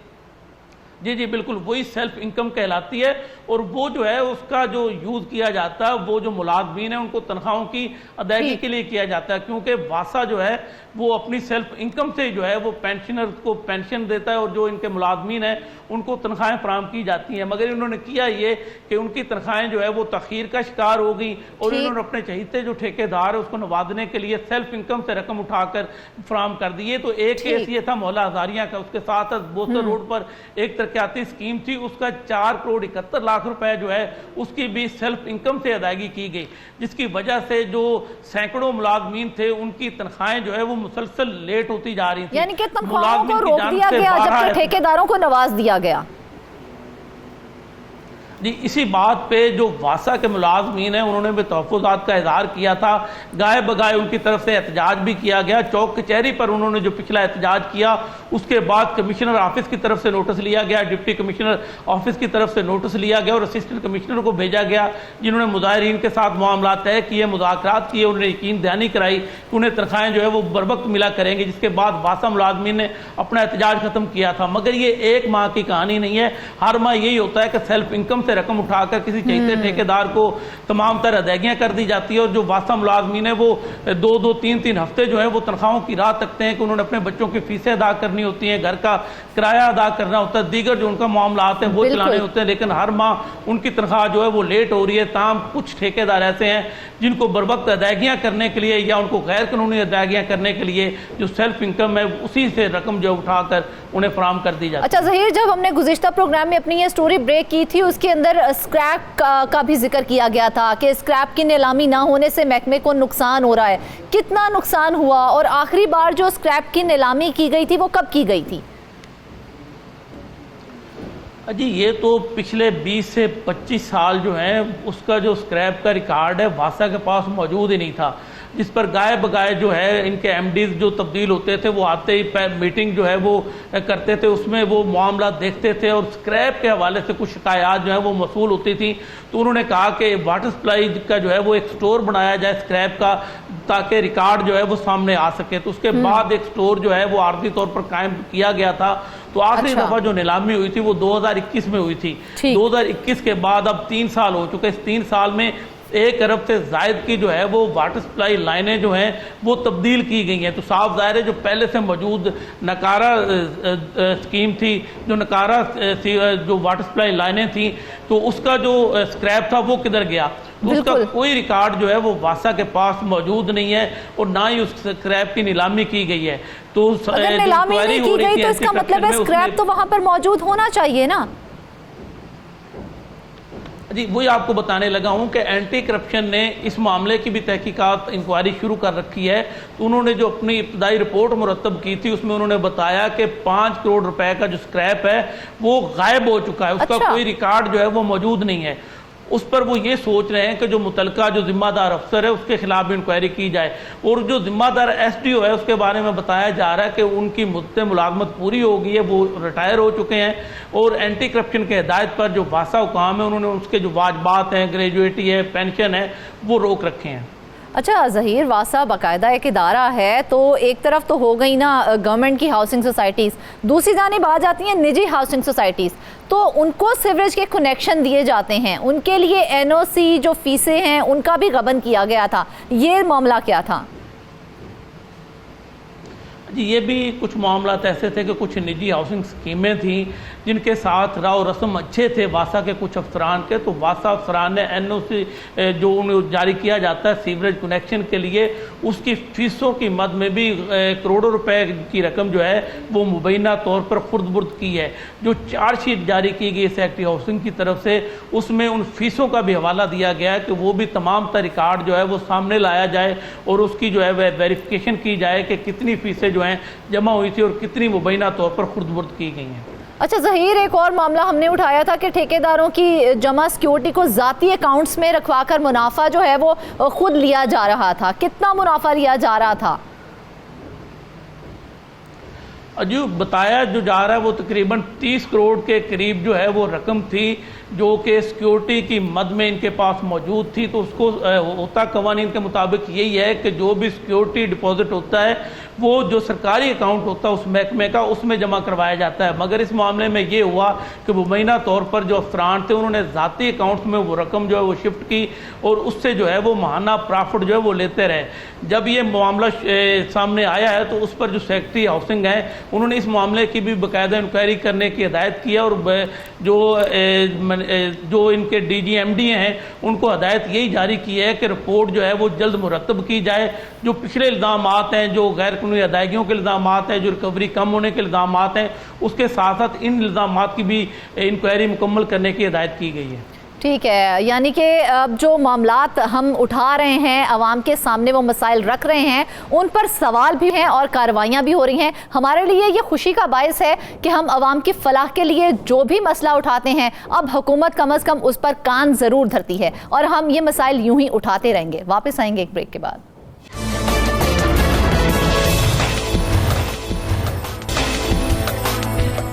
जी बिल्कुल वही सेल्फ इनकम कहलाती है और वो जो है उसका जो यूज़ किया जाता है वो जो मुलाजमीन है उनको तनख्वाहों की अदायगी के लिए किया जाता है, क्योंकि वासा जो है वो अपनी सेल्फ इनकम से जो है वो पेंशनर को पेंशन देता है और जो इनके मुलाजमीन हैं उनको तनख्वाहें फराम की जाती हैं। मगर इन्होंने किया ये कि उनकी तनख्वाहें जो है वो तखीर का शिकार हो गई और इन्होंने अपने चहीते जो ठेकेदार है उसको नवाजने के लिए सेल्फ इनकम से रकम उठाकर फराम कर दी है। तो एक केस ये था मोहल्ला हज़ारिया का, उसके साथ बोस्टर रोड पर एक तरक्याती स्कीम थी, उसका 4 करोड़ 71 लाख रुपए जो है उसकी भी सेल्फ इनकम से अदायगी की गई, जिसकी वजह से जो सैकड़ों मुलाजमीन थे उनकी तनख्वाहें जो है वो मुसलसल लेट होती जा रही थी। यानी कि तनख्वाहों को रोक दिया गया जबकि ठेकेदारों को नवाज दिया गया। जी इसी बात पे जो वासा के मुलाजमीन हैं उन्होंने भी तहफ़्फ़ुज़ात का इज़हार किया था, गाए बगाए उनकी तरफ से एहतजाज भी किया गया। चौक कचहरी पर उन्होंने जो पिछला एहतजाज किया उसके बाद कमिश्नर ऑफिस की तरफ से नोटिस लिया गया, डिप्टी कमिश्नर ऑफिस की तरफ से नोटिस लिया गया और असिस्टेंट कमिश्नर को भेजा गया, जिन्होंने मुज़ाहिरीन के साथ मामला तय किए, मुज़ाकरात किए, उन्हें यकीन दहानी कराई कि उन्हें तनख्वाहें जो है वो बर वक्त मिला करेंगे, जिसके बाद वासा मुलाजमीन ने अपना एहतजाज ख़त्म किया था। मगर ये एक माह की कहानी नहीं है, हर माह यही होता है कि सेल्फ इनकम से से रकम उठाकर किसी चहेते ठेकेदार को तमाम तरह अदायगियाँ कर दी जाती है। और जो वासा मुलाजमीन है वो 2-2, 3-3 हफ्ते जो है वो तनख्वाहों की राह तकते हैं कि उन्होंने अपने बच्चों की फीसें अदा करनी होती हैं, घर का किराया अदा करना होता है, दीगर जो उनका मामला आते हैं वो चलाने होते हैं, लेकिन हर माह उनकी तनख्वाह जो है वो लेट हो रही है। ताम कुछ ठेकेदार ऐसे हैं जिनको बर वक्त अदायगियाँ करने के लिए या उनको गैर कानूनी अदायगियाँ करने के लिए जो सेल्फ इनकम है उसी से रकम जो उठाकर उन्हें फराहम कर दी जाती है। अच्छा ज़हीर, जब हमने गुज़िश्ता प्रोग्राम में अपनी ये स्टोरी ब्रेक की थी उसके अंदर स्क्रैप का भी जिक्र किया गया था कि स्क्रैप की नीलामी ना होने से महकमे को नुकसान हो रहा है। कितना नुकसान हुआ और आखिरी बार जो स्क्रैप की नीलामी की गई थी वो कब की गई थी? जी ये तो पिछले 20 से 25 साल जो हैं उसका जो स्क्रैप का रिकॉर्ड है वासा के पास मौजूद ही नहीं था, जिस पर गाय बगाए जो है इनके एमडीज जो तब्दील होते थे वो आते ही मीटिंग जो है वो करते थे, उसमें वो मामला देखते थे और स्क्रैप के हवाले से कुछ शिकायत जो है वो मसूल होती थी। तो उन्होंने कहा कि वाटर सप्लाई का जो है वो एक स्टोर बनाया जाए स्क्रैप का, ताकि रिकॉर्ड जो है वो सामने आ सके। तो उसके बाद एक स्टोर जो है वो आर्थिक तौर पर कायम किया गया था। तो आखिरी दफ़ा जो नीलामी हुई थी वो 2021 में हुई थी। 2021 के बाद अब 3 साल हो चुके। इस 3 साल में 1 अरब से जायद की जो है वो वाटर सप्लाई लाइनें जो हैं वो तब्दील की गई हैं। तो साफ ज़ाहिर है जो पहले से मौजूद नकारा स्कीम थी, जो नकारा जो वाटर सप्लाई लाइनें थी, तो उसका जो स्क्रैप था वो किधर गया? तो उसका कोई रिकॉर्ड जो है वो वासा के पास मौजूद नहीं है और ना ही उस स्क्रैप की नीलामी की गई है। तो अगर नीलामी नहीं की गई तो इसका मतलब है स्क्रैप तो वहां पर मौजूद होना चाहिए ना? जी वही आपको बताने लगा हूं कि एंटी करप्शन ने इस मामले की भी तहकीकात इंक्वायरी शुरू कर रखी है। तो उन्होंने जो अपनी इब्तदाई रिपोर्ट मुरतब की थी उसमें उन्होंने बताया कि 5 करोड़ रुपए का जो स्क्रैप है वो गायब हो चुका है, उसका कोई रिकॉर्ड जो है वो मौजूद नहीं है। उस पर वो ये सोच रहे हैं कि जो मुतलका जो जिम्मेदार अफसर है उसके खिलाफ भी इंक्वायरी की जाए। और जो जिम्मेदार एसडीओ है उसके बारे में बताया जा रहा है कि उनकी मुद्दत मुलाजमत पूरी हो गई है, वो रिटायर हो चुके हैं और एंटी करप्शन के हिदायत पर जो वासा हुकाम है उन्होंने उसके जो वाजबात हैं, ग्रेजुएटी है, पेंशन है, वो रोक रखे हैं। अच्छा ज़हीर, वासा बाकायदा एक इदारा है, तो एक तरफ तो हो गई ना गवर्नमेंट की हाउसिंग सोसाइटीज़, दूसरी जानिब आ जाती हैं निजी हाउसिंग सोसाइटीज़, तो उनको सीवरेज के कनेक्शन दिए जाते हैं, उनके लिए एनओसी जो फीसें हैं उनका भी गबन किया गया था। ये मामला क्या था? जी ये भी कुछ मामला ऐसे थे कि कुछ निजी हाउसिंग स्कीमें थी जिनके साथ राव रस्म अच्छे थे वासा के कुछ अफसरान के। तो वासा अफसरान ने एनओसी जो उन्हें जारी किया जाता है सीवरेज कनेक्शन के लिए, उसकी फीसों की मद में भी करोड़ों रुपए की रकम जो है वो मुबैना तौर पर खुर्द-बुर्द की है। जो चार्जशीट जारी की गई सेक्रेटरी हाउसिंग की तरफ से उसमें उन फीसों का भी हवाला दिया गया है कि वो भी तमाम तर रिकॉर्ड जो है वो सामने लाया जाए और उसकी जो है वह वेरिफिकेशन की जाए कि कितनी फीसें जो हैं जमा हुई थी और कितनी मुबैना तौर पर खुर्द-बुर्द की गई हैं। अच्छा ज़हीर, एक और मामला हमने उठाया था कि ठेकेदारों की जमा सिक्योरिटी को ज़ाती अकाउंट्स में रखवाकर मुनाफा जो है वो खुद लिया जा रहा था। कितना मुनाफा लिया जा रहा था? जो बताया जो जा रहा है वो तकरीबन 30 करोड़ के करीब जो है वो रकम थी जो कि सिक्योरिटी की मद में इनके पास मौजूद थी। तो उसको होता कवानीन के मुताबिक यही है कि जो भी सिक्योरिटी डिपॉजिट होता है वो जो सरकारी अकाउंट होता है उस महकमे का उसमें जमा करवाया जाता है। मगर इस मामले में ये हुआ कि मुबैना तौर पर जो अफसरान थे उन्होंने ज़ाती अकाउंट में वो रकम जो है वो शिफ्ट की और उससे जो है वो माहाना प्रॉफिट जो है वो लेते रहे। जब ये मामला सामने आया है तो उस पर जो सेक्रेटरी हाउसिंग है उन्होंने इस मामले की भी बाकायदा इंक्वायरी करने की हिदायत की है और जो इनके DGMD हैं उनको हिदायत यही जारी की है कि रिपोर्ट जो है वो जल्द मुरतब की जाए। जो पिछले इल्ज़ामात हैं, जो गैर कानूनी अदायगियों के इल्ज़ामात हैं, जो रिकवरी कम होने के इल्ज़ामात हैं, उसके साथ साथ इन इल्ज़ामात की भी इंक्वायरी मुकम्मल करने की हिदायत की गई है। ठीक है, यानी कि अब जो मामलात हम उठा रहे हैं, आवाम के सामने वो मसाइल रख रहे हैं, उन पर सवाल भी हैं और कार्रवाइयाँ भी हो रही हैं। हमारे लिए ये खुशी का बायस है कि हम आवाम की फलाह के लिए जो भी मसला उठाते हैं अब हुकूमत कम अज़ कम उस पर कान ज़रूर धरती है और हम ये मसाइल यूं ही उठाते रहेंगे। वापस आएंगे एक ब्रेक के बाद।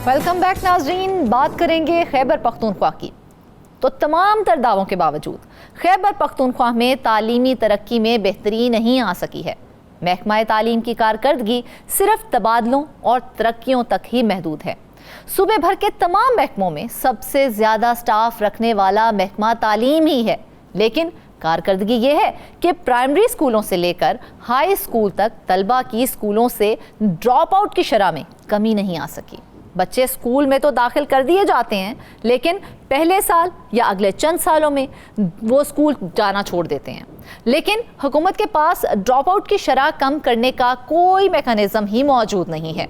वेलकम बैक नाज़रीन, बात करेंगे खैबर पख्तूनख्वा की। तो तमाम तर दावों के बावजूद खैबर पख्तूनख्वा में तालीमी तरक्की में बेहतरी नहीं आ सकी है। महकमा तालीम की कारकर्दगी सिर्फ तबादलों और तरक्कियों तक ही महदूद है। सूबे भर के तमाम महकमों में सबसे ज्यादा स्टाफ रखने वाला महकमा तालीम ही है, लेकिन कारकर्दगी ये है कि प्राइमरी स्कूलों से लेकर हाई स्कूल तक तलबा की स्कूलों से ड्रॉप आउट की शरह में कमी नहीं आ सकी। बच्चे स्कूल में तो दाखिल कर दिए जाते हैं, लेकिन पहले साल या अगले चंद सालों में वो स्कूल जाना छोड़ देते हैं। लेकिन हुकूमत के पास ड्रॉप आउट की शरह कम करने का कोई मैकेनिज्म ही मौजूद नहीं है।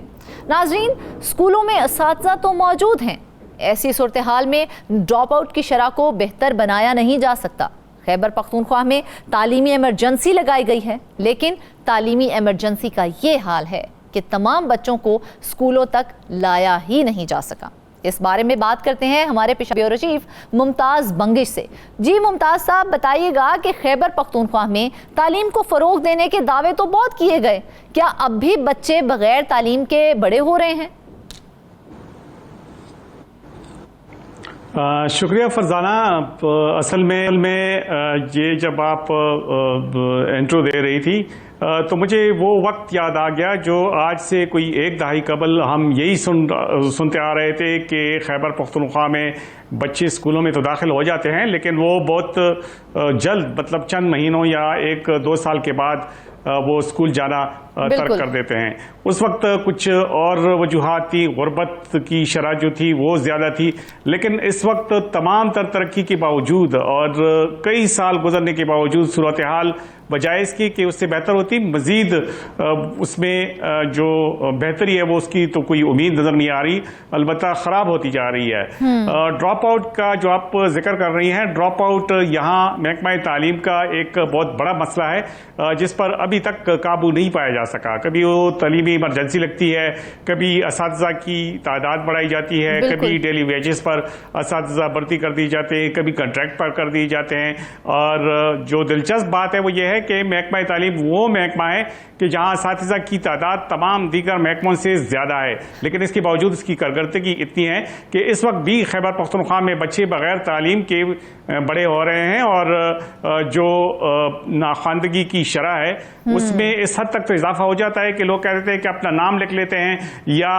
नाज़रीन, स्कूलों में असातिज़ा तो मौजूद हैं, ऐसी सूरत हाल में ड्रॉप आउट की शरह को बेहतर बनाया नहीं जा सकता। खैबर पख्तूनख्वा में तालीमी एमरजेंसी लगाई गई है, लेकिन तालीमी एमरजेंसी का ये हाल है कि तमाम बच्चों को स्कूलों तक लाया ही नहीं जा सका। इस बारे में बात करते हैं हमारे पेशा ब्यूरो चीफ मुमताज़ बंगिश से। जी मुमताज़ साहब, बताइएगा कि खैबर पख्तूनख्वा में तालीम को फ़रोग देने के दावे तो बहुत किए गए, क्या अब भी बच्चे बगैर तालीम के बड़े हो रहे हैं? शुक्रिया फरजाना। असल में ये जब आप इंट्रो दे रही थी तो मुझे वो वक्त याद आ गया जो आज से कोई एक दहाई कबल हम यही सुनते आ रहे थे कि खैबर पख्तूनख्वा में बच्चे स्कूलों में तो दाखिल हो जाते हैं, लेकिन वो बहुत जल्द, मतलब चंद महीनों या 1-2 साल के बाद वो स्कूल जाना तर्क कर देते हैं। उस वक्त कुछ और वजूहात थी, गुर्बत की शरह जो थी वो ज़्यादा थी, लेकिन इस वक्त तमाम तरक्की के बावजूद और कई साल गुजरने के बावजूद सूरत हाल बजाय इसकी कि उससे बेहतर होती, मजीद उसमें जो बेहतरी है वो उसकी तो कोई उम्मीद नज़र नहीं आ रही, अलबत्ता ख़राब होती जा रही है। ड्रॉप आउट का जो आप जिक्र कर रही हैं, ड्रॉप आउट यहाँ महकमा तालीम का एक बहुत बड़ा मसला है जिस पर अभी तक काबू नहीं पाया जा सका। कभी वो तालीमी इमरजेंसी लगती है, कभी असातिज़ा की तादाद बढ़ाई जाती है, कभी डेली वेजेस पर असातिज़ा भर्ती कर दी जाते हैं, कभी कॉन्ट्रैक्ट पर कर दिए जाते हैं। और जो दिलचस्प बात है वो ये है कि महकमा तालीम वो महकमा है कि जहां असातिज़ा की तादाद तमाम दीगर महकमों से ज़्यादा है, लेकिन इसके बावजूद इसकी कारकर्दगी इतनी है कि इस वक्त भी खैबर पख्तूनख्वा में बच्चे बगैर तालीम के बड़े हो रहे हैं और जो नाखानदगी की शरह है उसमें इस हद तक तो इजाफा हो जाता है कि लोग कह देते हैं कि अपना नाम लिख लेते हैं या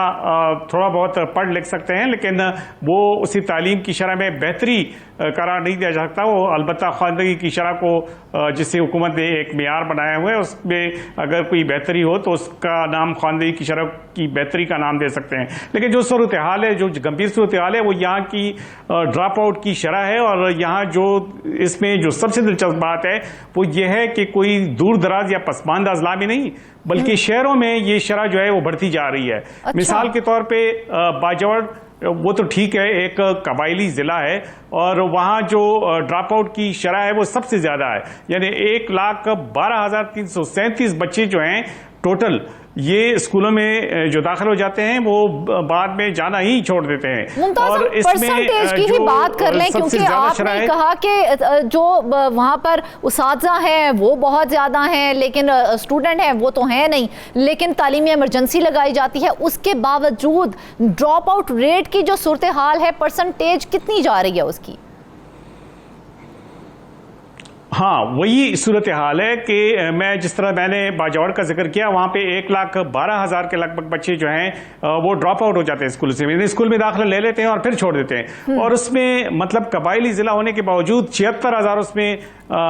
थोड़ा बहुत पढ़ लिख सकते हैं, लेकिन वो उसी तालीम की शरह में बेहतरी करार नहीं दिया जा सकता। वो अलबत्ता खानदगी की शरह को जिससे हुकूमत ने एक मेयार बनाया हुआ है, उसमें अगर कोई बेहतरी हो तो उसका नाम खानदगी की शरह की बेहतरी का नाम दे सकते हैं। लेकिन जो सूरत हाल है, जो गंभीर सूरत हाल है, वो यहाँ की ड्रॉप आउट की शरह है। और यहाँ जो इसमें जो सबसे दिलचस्प बात है वो ये है कि कोई दूर दराज या पसमानदा अजला में नहीं, बल्कि शहरों में ये शरह जो है वो बढ़ती जा रही है। अच्छा। मिसाल के तौर पे बाजौड़, वो तो ठीक है, एक कबायली जिला है और वहाँ जो ड्रॉप आउट की शरह है वो सबसे ज़्यादा है, यानी 1,12,337 बच्चे जो हैं टोटल ये स्कूलों में जो दाखिल हो जाते हैं वो बाद में जाना ही छोड़ देते हैं। और परसेंटेज की ही बात कर लें, क्योंकि आपने कहा कि जो वहाँ पर उसातिज़ा हैं वो बहुत ज़्यादा हैं, लेकिन स्टूडेंट हैं वो तो हैं नहीं, लेकिन तालीमी इमरजेंसी लगाई जाती है, उसके बावजूद ड्रॉप आउट रेट की जो सूरत हाल है, परसेंटेज कितनी जा रही है उसकी? हाँ, वही सूरत हाल है कि मैं जिस तरह मैंने बाजौड़ का जिक्र किया, वहाँ पे 1,12,000 के लगभग बच्चे जो हैं वो ड्रॉप आउट हो जाते हैं स्कूल से, स्कूल में दाखिला ले लेते हैं और फिर छोड़ देते हैं। और उसमें मतलब कबायली जिला होने के बावजूद 76,000 उसमें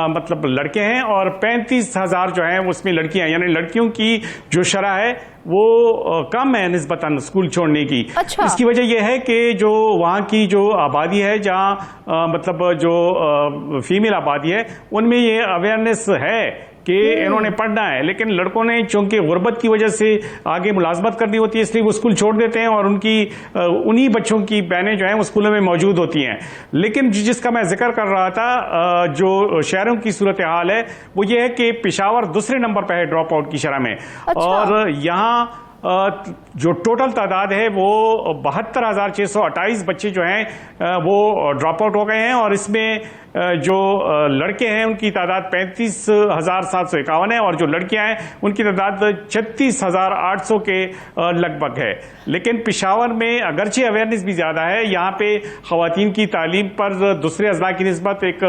मतलब लड़के हैं और 35,000 जो हैं उसमें लड़कियां, यानी लड़कियों की जो शरह है वो कम है निस्बतन स्कूल छोड़ने की। अच्छा। इसकी वजह यह है कि जो वहाँ की जो आबादी है, जहाँ मतलब जो फीमेल आबादी है, उनमें ये अवेयरनेस है कि इन्होंने पढ़ना है, लेकिन लड़कों ने चूंकि गुर्बत की वजह से आगे मुलाजमत करनी होती है इसलिए वो स्कूल छोड़ देते हैं और उनकी उन्हीं बच्चों की बहनें जो हैं वो स्कूलों में मौजूद होती हैं। लेकिन जिसका मैं जिक्र कर रहा था, जो शहरों की सूरत हाल है वो ये है कि पेशावर दूसरे नंबर पर है ड्रॉप आउट की शरह में। अच्छा। और यहाँ जो टोटल तादाद है वो 72,628 बच्चे जो हैं वो ड्रॉप आउट हो गए हैं और इसमें जो लड़के हैं उनकी तादाद 35,751 है और जो लड़कियां हैं उनकी तादाद 36,800 के लगभग है। लेकिन पेशावर में अगरचे अवेयरनेस भी ज़्यादा है, यहाँ पे ख़वातीन की तालीम पर दूसरे अज़ला की निस्बत एक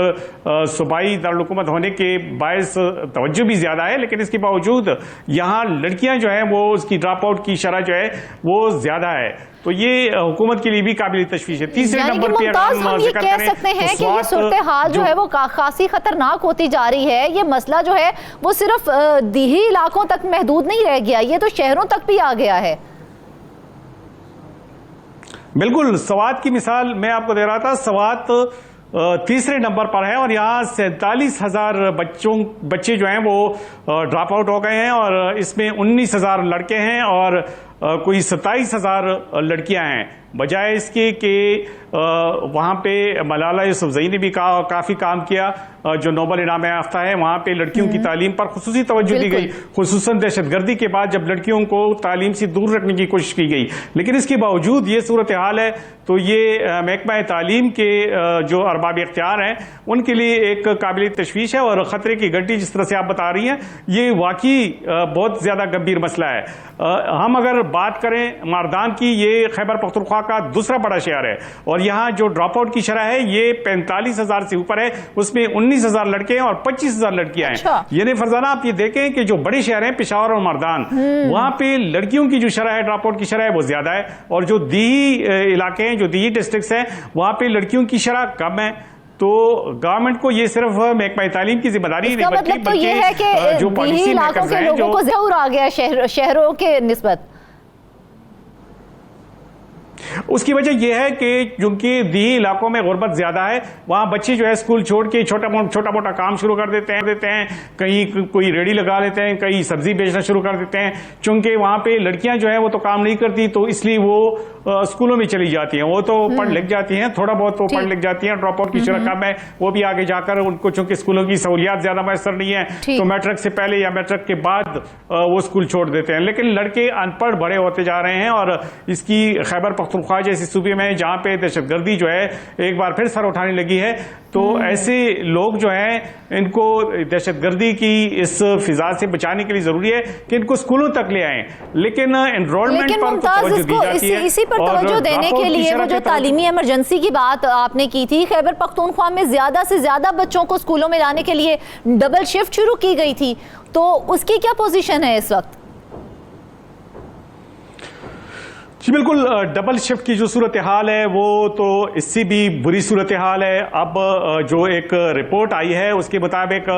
सूबाई दारुल-हुकूमत होने के बायस तवज्जो भी ज़्यादा है, लेकिन इसके बावजूद यहाँ लड़कियाँ जो हैं वो उसकी ड्रॉप आउट की शरह जो है वो ज़्यादा है। तो ये हुकूमत के लिए भी काबिल तशवीश है। तीसरे नंबर पे हम ये कह सकते हैं कि ये सूरत हाल जो है वो खासी खतरनाक होती जा रही है। ये मसला जो है वो सिर्फ दीही इलाकों तक महदूद नहीं रह गया, ये तो शहरों तक भी आ गया है। बिल्कुल, सवात की मिसाल मैं आपको दे रहा था। सवात तीसरे नंबर पर है और यहाँ 47,000 बच्चे जो हैं वो ड्रॉप आउट हो गए हैं और इसमें 19,000 लड़के हैं और कोई 27,000 लड़कियां हैं। बजाय इसके कि वहाँ पे मलाला यूसुफजई ने भी काफ़ी काम किया, जो नोबेल इनाम याफ्ता है, वहाँ पे लड़कियों की तालीम पर खुसूसी तवज्जो दी गई, खुसूसन दहशतगर्दी के बाद जब लड़कियों को तालीम से दूर रखने की कोशिश की गई। लेकिन इसके बावजूद ये सूरत हाल है तो ये महकमा तालीम के जो अरबाब इख्तियार हैं उनके लिए एक काबिल तशवीश है और ख़तरे की घंटी जिस तरह से आप बता रही हैं ये वाकई बहुत ज़्यादा गंभीर मसला है। हम अगर बात करें मारदान की, ये खैबर पख्तूनख्वा का दूसरा बड़ा शहर है और यहाँ जो ड्रॉप आउट की शरह है ये 45,000 से ऊपर है, उसमें 19,000 लड़के हैं और 25,000 लड़कियां हैं। अच्छा। यानी फरजाना आप ये देखें कि जो बड़े शहर हैं पेशावर और मारदान, वहां पे लड़कियों की जो शरह है ड्रॉप आउट की शरह है वो ज्यादा है और जो दीही इलाके हैं, जो दीही डिस्ट्रिक्ट्स हैं, वहां पे लड़कियों की शरह कम है। तो गवर्नमेंट को ये सिर्फ महकमा तालीम की जिम्मेदारी नहीं बल्कि तो ये है कि जो दीही इलाकों के लोगों को ज़रूर आ गया शहरों के निस्बत। उसकी वजह यह है कि क्योंकि दीही इलाकों में गुर्बत ज्यादा है, वहां बच्चे जो है स्कूल छोड़ के छोटा मोटा काम शुरू कर देते हैं, कहीं कोई रेडी लगा लेते हैं, कहीं सब्जी बेचना शुरू कर देते हैं। चूंकि वहां पे लड़कियां जो है वो तो काम नहीं करती तो इसलिए वो स्कूलों में चली जाती हैं। वो तो पढ़ लिख जाती हैं, थोड़ा बहुत तो पढ़ लिख जाती हैं, ड्रॉप आउट की शरह कम है, वो भी आगे जाकर उनको चूंकि स्कूलों की सहूलियात ज्यादा मैसर नहीं है तो मैट्रिक से पहले या मैट्रिक के बाद वो स्कूल छोड़ देते हैं। लेकिन लड़के अनपढ़ बड़े होते जा रहे हैं और इसकी खैबर पख्तूनख्वा जैसे सूबे में जहां पे दहशतगर्दी जो है एक बार फिर सर उठाने लगी है, तो ऐसे लोग जो हैं इनको दहशतगर्दी की इस फिजा से बचाने के लिए जरूरी है कि इनको स्कूलों तक ले आएं। लेकिन एनरोलमेंट पर तवज्जो दी जाती है। इसी पर तवज्जो देने के लिए वो जो तालीमी इमरजेंसी की बात आपने की थी, खैबर पख्तूनख्वा में ज्यादा से ज्यादा बच्चों को स्कूलों में लाने के लिए डबल शिफ्ट शुरू की गई थी, तो उसकी क्या पोजीशन है इस वक्त? जी बिल्कुल, डबल शिफ्ट की जो सूरत हाल है वो तो इससे भी बुरी सूरत हाल है। अब जो एक रिपोर्ट आई है उसके मुताबिक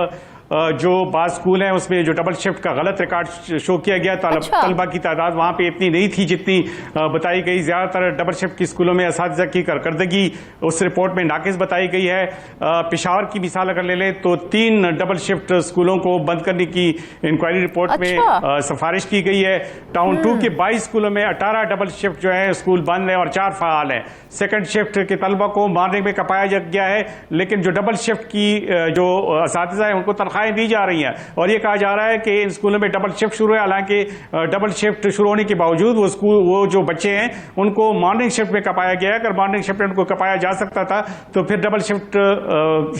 जो बाज़ स्कूल हैं उसमें जो डबल शिफ्ट का गलत रिकॉर्ड शो किया गया, तलबा की तादाद वहाँ पे इतनी नहीं थी जितनी बताई गई। ज़्यादातर डबल शिफ्ट की स्कूलों में असातिज़ा की कारकर्दगी उस रिपोर्ट में नाकिस बताई गई है। पेशावर की मिसाल अगर ले लें तो 3 डबल शिफ्ट स्कूलों को बंद करने की इंक्वायरी रिपोर्ट में सिफारिश की गई है। टाउन 2 के 22 स्कूलों में 18 डबल शिफ्ट जो है स्कूल बंद है और 4 फ़ाल हैं। सेकेंड शिफ्ट के तलबा को मॉर्निंग में कपाया गया है, लेकिन जो डबल शिफ्ट की जो असातिज़ा है उनको तनख्वाहें दी जा रही हैं और ये कहा जा रहा है कि इन स्कूलों में डबल शिफ्ट शुरू है। हालांकि डबल शिफ्ट शुरू होने के बावजूद वो जो बच्चे हैं उनको मॉर्निंग शिफ्ट में कपाया गया है। अगर मॉर्निंग शिफ्ट में उनको कपाया जा सकता था तो फिर डबल शिफ्ट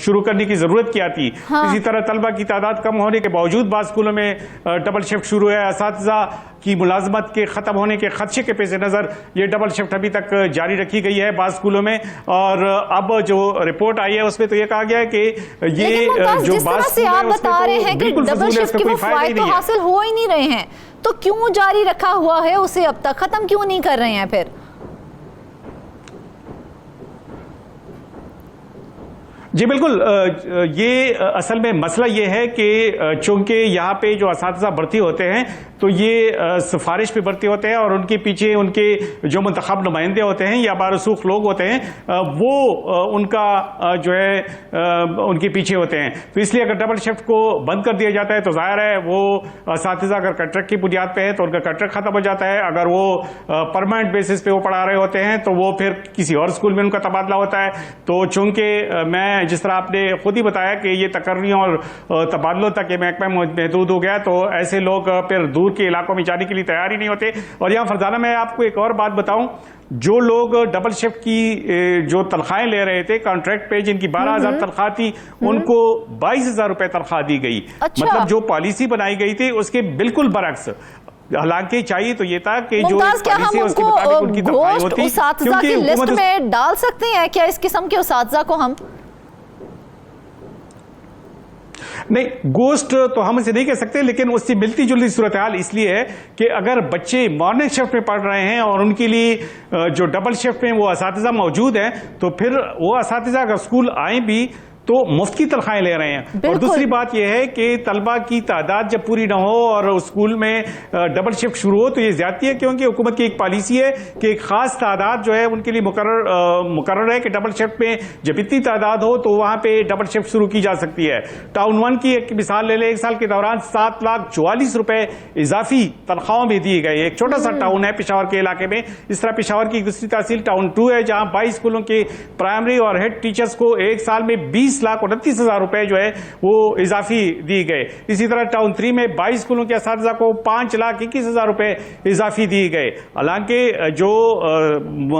शुरू करने की जरूरत क्या थी। इसी तरह तलबा की तादाद कम होने के बावजूद बाद स्कूलों में डबल शिफ्ट शुरू है। असातिज़ा की मुलाजमत के खत्म होने के खदशे के पेश नजर ये डबल शिफ्ट अभी तक जारी रखी गई है बाद स्कूलों में। और अब जो रिपोर्ट आई है उसमें तो ये कहा गया है कि ये जो बाद स्कूल है बता रहे हैं कि डबल शिफ्ट के वो फायदे तो हासिल हो ही नहीं रहे हैं, तो क्यों जारी रखा हुआ है उसे, अब तक खत्म क्यों नहीं कर रहे हैं फिर? जी बिल्कुल, ये असल में मसला ये है कि चूंकि यहाँ पे जो असातिज़ा भर्ती होते हैं तो ये सिफारिश पे भर्ती होते हैं और उनके पीछे उनके जो मुंतखब नुमाइंदे होते हैं या बारसूख लोग होते हैं वो उनका जो है उनके पीछे होते हैं। तो इसलिए अगर डबल शिफ्ट को बंद कर दिया जाता है तो जाहिर है वो असातिज़ा अगर कॉन्ट्रैक्ट की बुनियाद पे है तो उनका कॉन्ट्रैक्ट खत्म हो जाता है। अगर वो परमानेंट बेसिस पे वो पढ़ा रहे होते हैं तो वो फिर किसी और स्कूल में उनका तबादला होता है। तो चूंकि मैं जिस तरह आपने खुद ही बताया कि ये तकर्रियों और तबादलों तक ये महकमा महदूद हो गया, तो ऐसे लोग फिर दूर के इलाकों में जाने के लिए तैयार ही नहीं होते। और यहाँ फरजाना मैं आपको एक और बात बताऊं, जो लोग डबल शिफ्ट की जो तनख्वाहें ले रहे थे कॉन्ट्रैक्ट पे, जिनकी 12,000 तनख्वाह थी, उनको 22,000 रुपए तनख्वाह दी गई। मतलब जो पॉलिसी बनाई गई थी उसके बिल्कुल बरक्स। हालांकि चाहिए तो ये था कि जो पॉलिसी उसके मुताबिक उनकी तनख्वाहें होती, क्योंकि लिस्ट में डाल सकते हैं क्या इस किस्म के उसातिज़ा को हम? नहीं, गोस्ट तो हम इसे नहीं कह सकते, लेकिन उससे मिलती जुलती सूरत हाल इसलिए है कि अगर बच्चे मॉर्निंग शिफ्ट में पढ़ रहे हैं और उनके लिए जो डबल शिफ्ट में वो असातिज़ा मौजूद हैं, तो फिर वो असातिज़ा अगर स्कूल आए भी तो मुफ्त की तनख्वाहें ले रहे हैं। और दूसरी बात यह है कि तलबा की तादाद जब पूरी ना हो और स्कूल में डबल शिफ्ट शुरू हो तो ये ज्यादती है, क्योंकि हुकूमत की एक पॉलिसी है कि एक खास तादाद जो है उनके लिए मुकर्रर है कि डबल शिफ्ट में जब इतनी तादाद हो तो वहां पे डबल शिफ्ट शुरू की जा सकती है। टाउन 1 की एक मिसाल ले लें, एक साल के दौरान 7,44,000 रुपए इजाफी तनख्वाहों में दिए गए। एक छोटा सा टाउन है पेशावर के इलाके में। इस तरह पेशावर की दूसरी तहसील टाउन 2 है, जहां 22 स्कूलों के प्राइमरी और हेड टीचर्स को एक साल में 20,29,000 रुपए जो है वो इजाफी दिए गए। इसी तरह टाउन 3 में 22 स्कूलों के असातिज़ा को 5,21,000 रुपए इजाफी दिए गए। हालांकि जो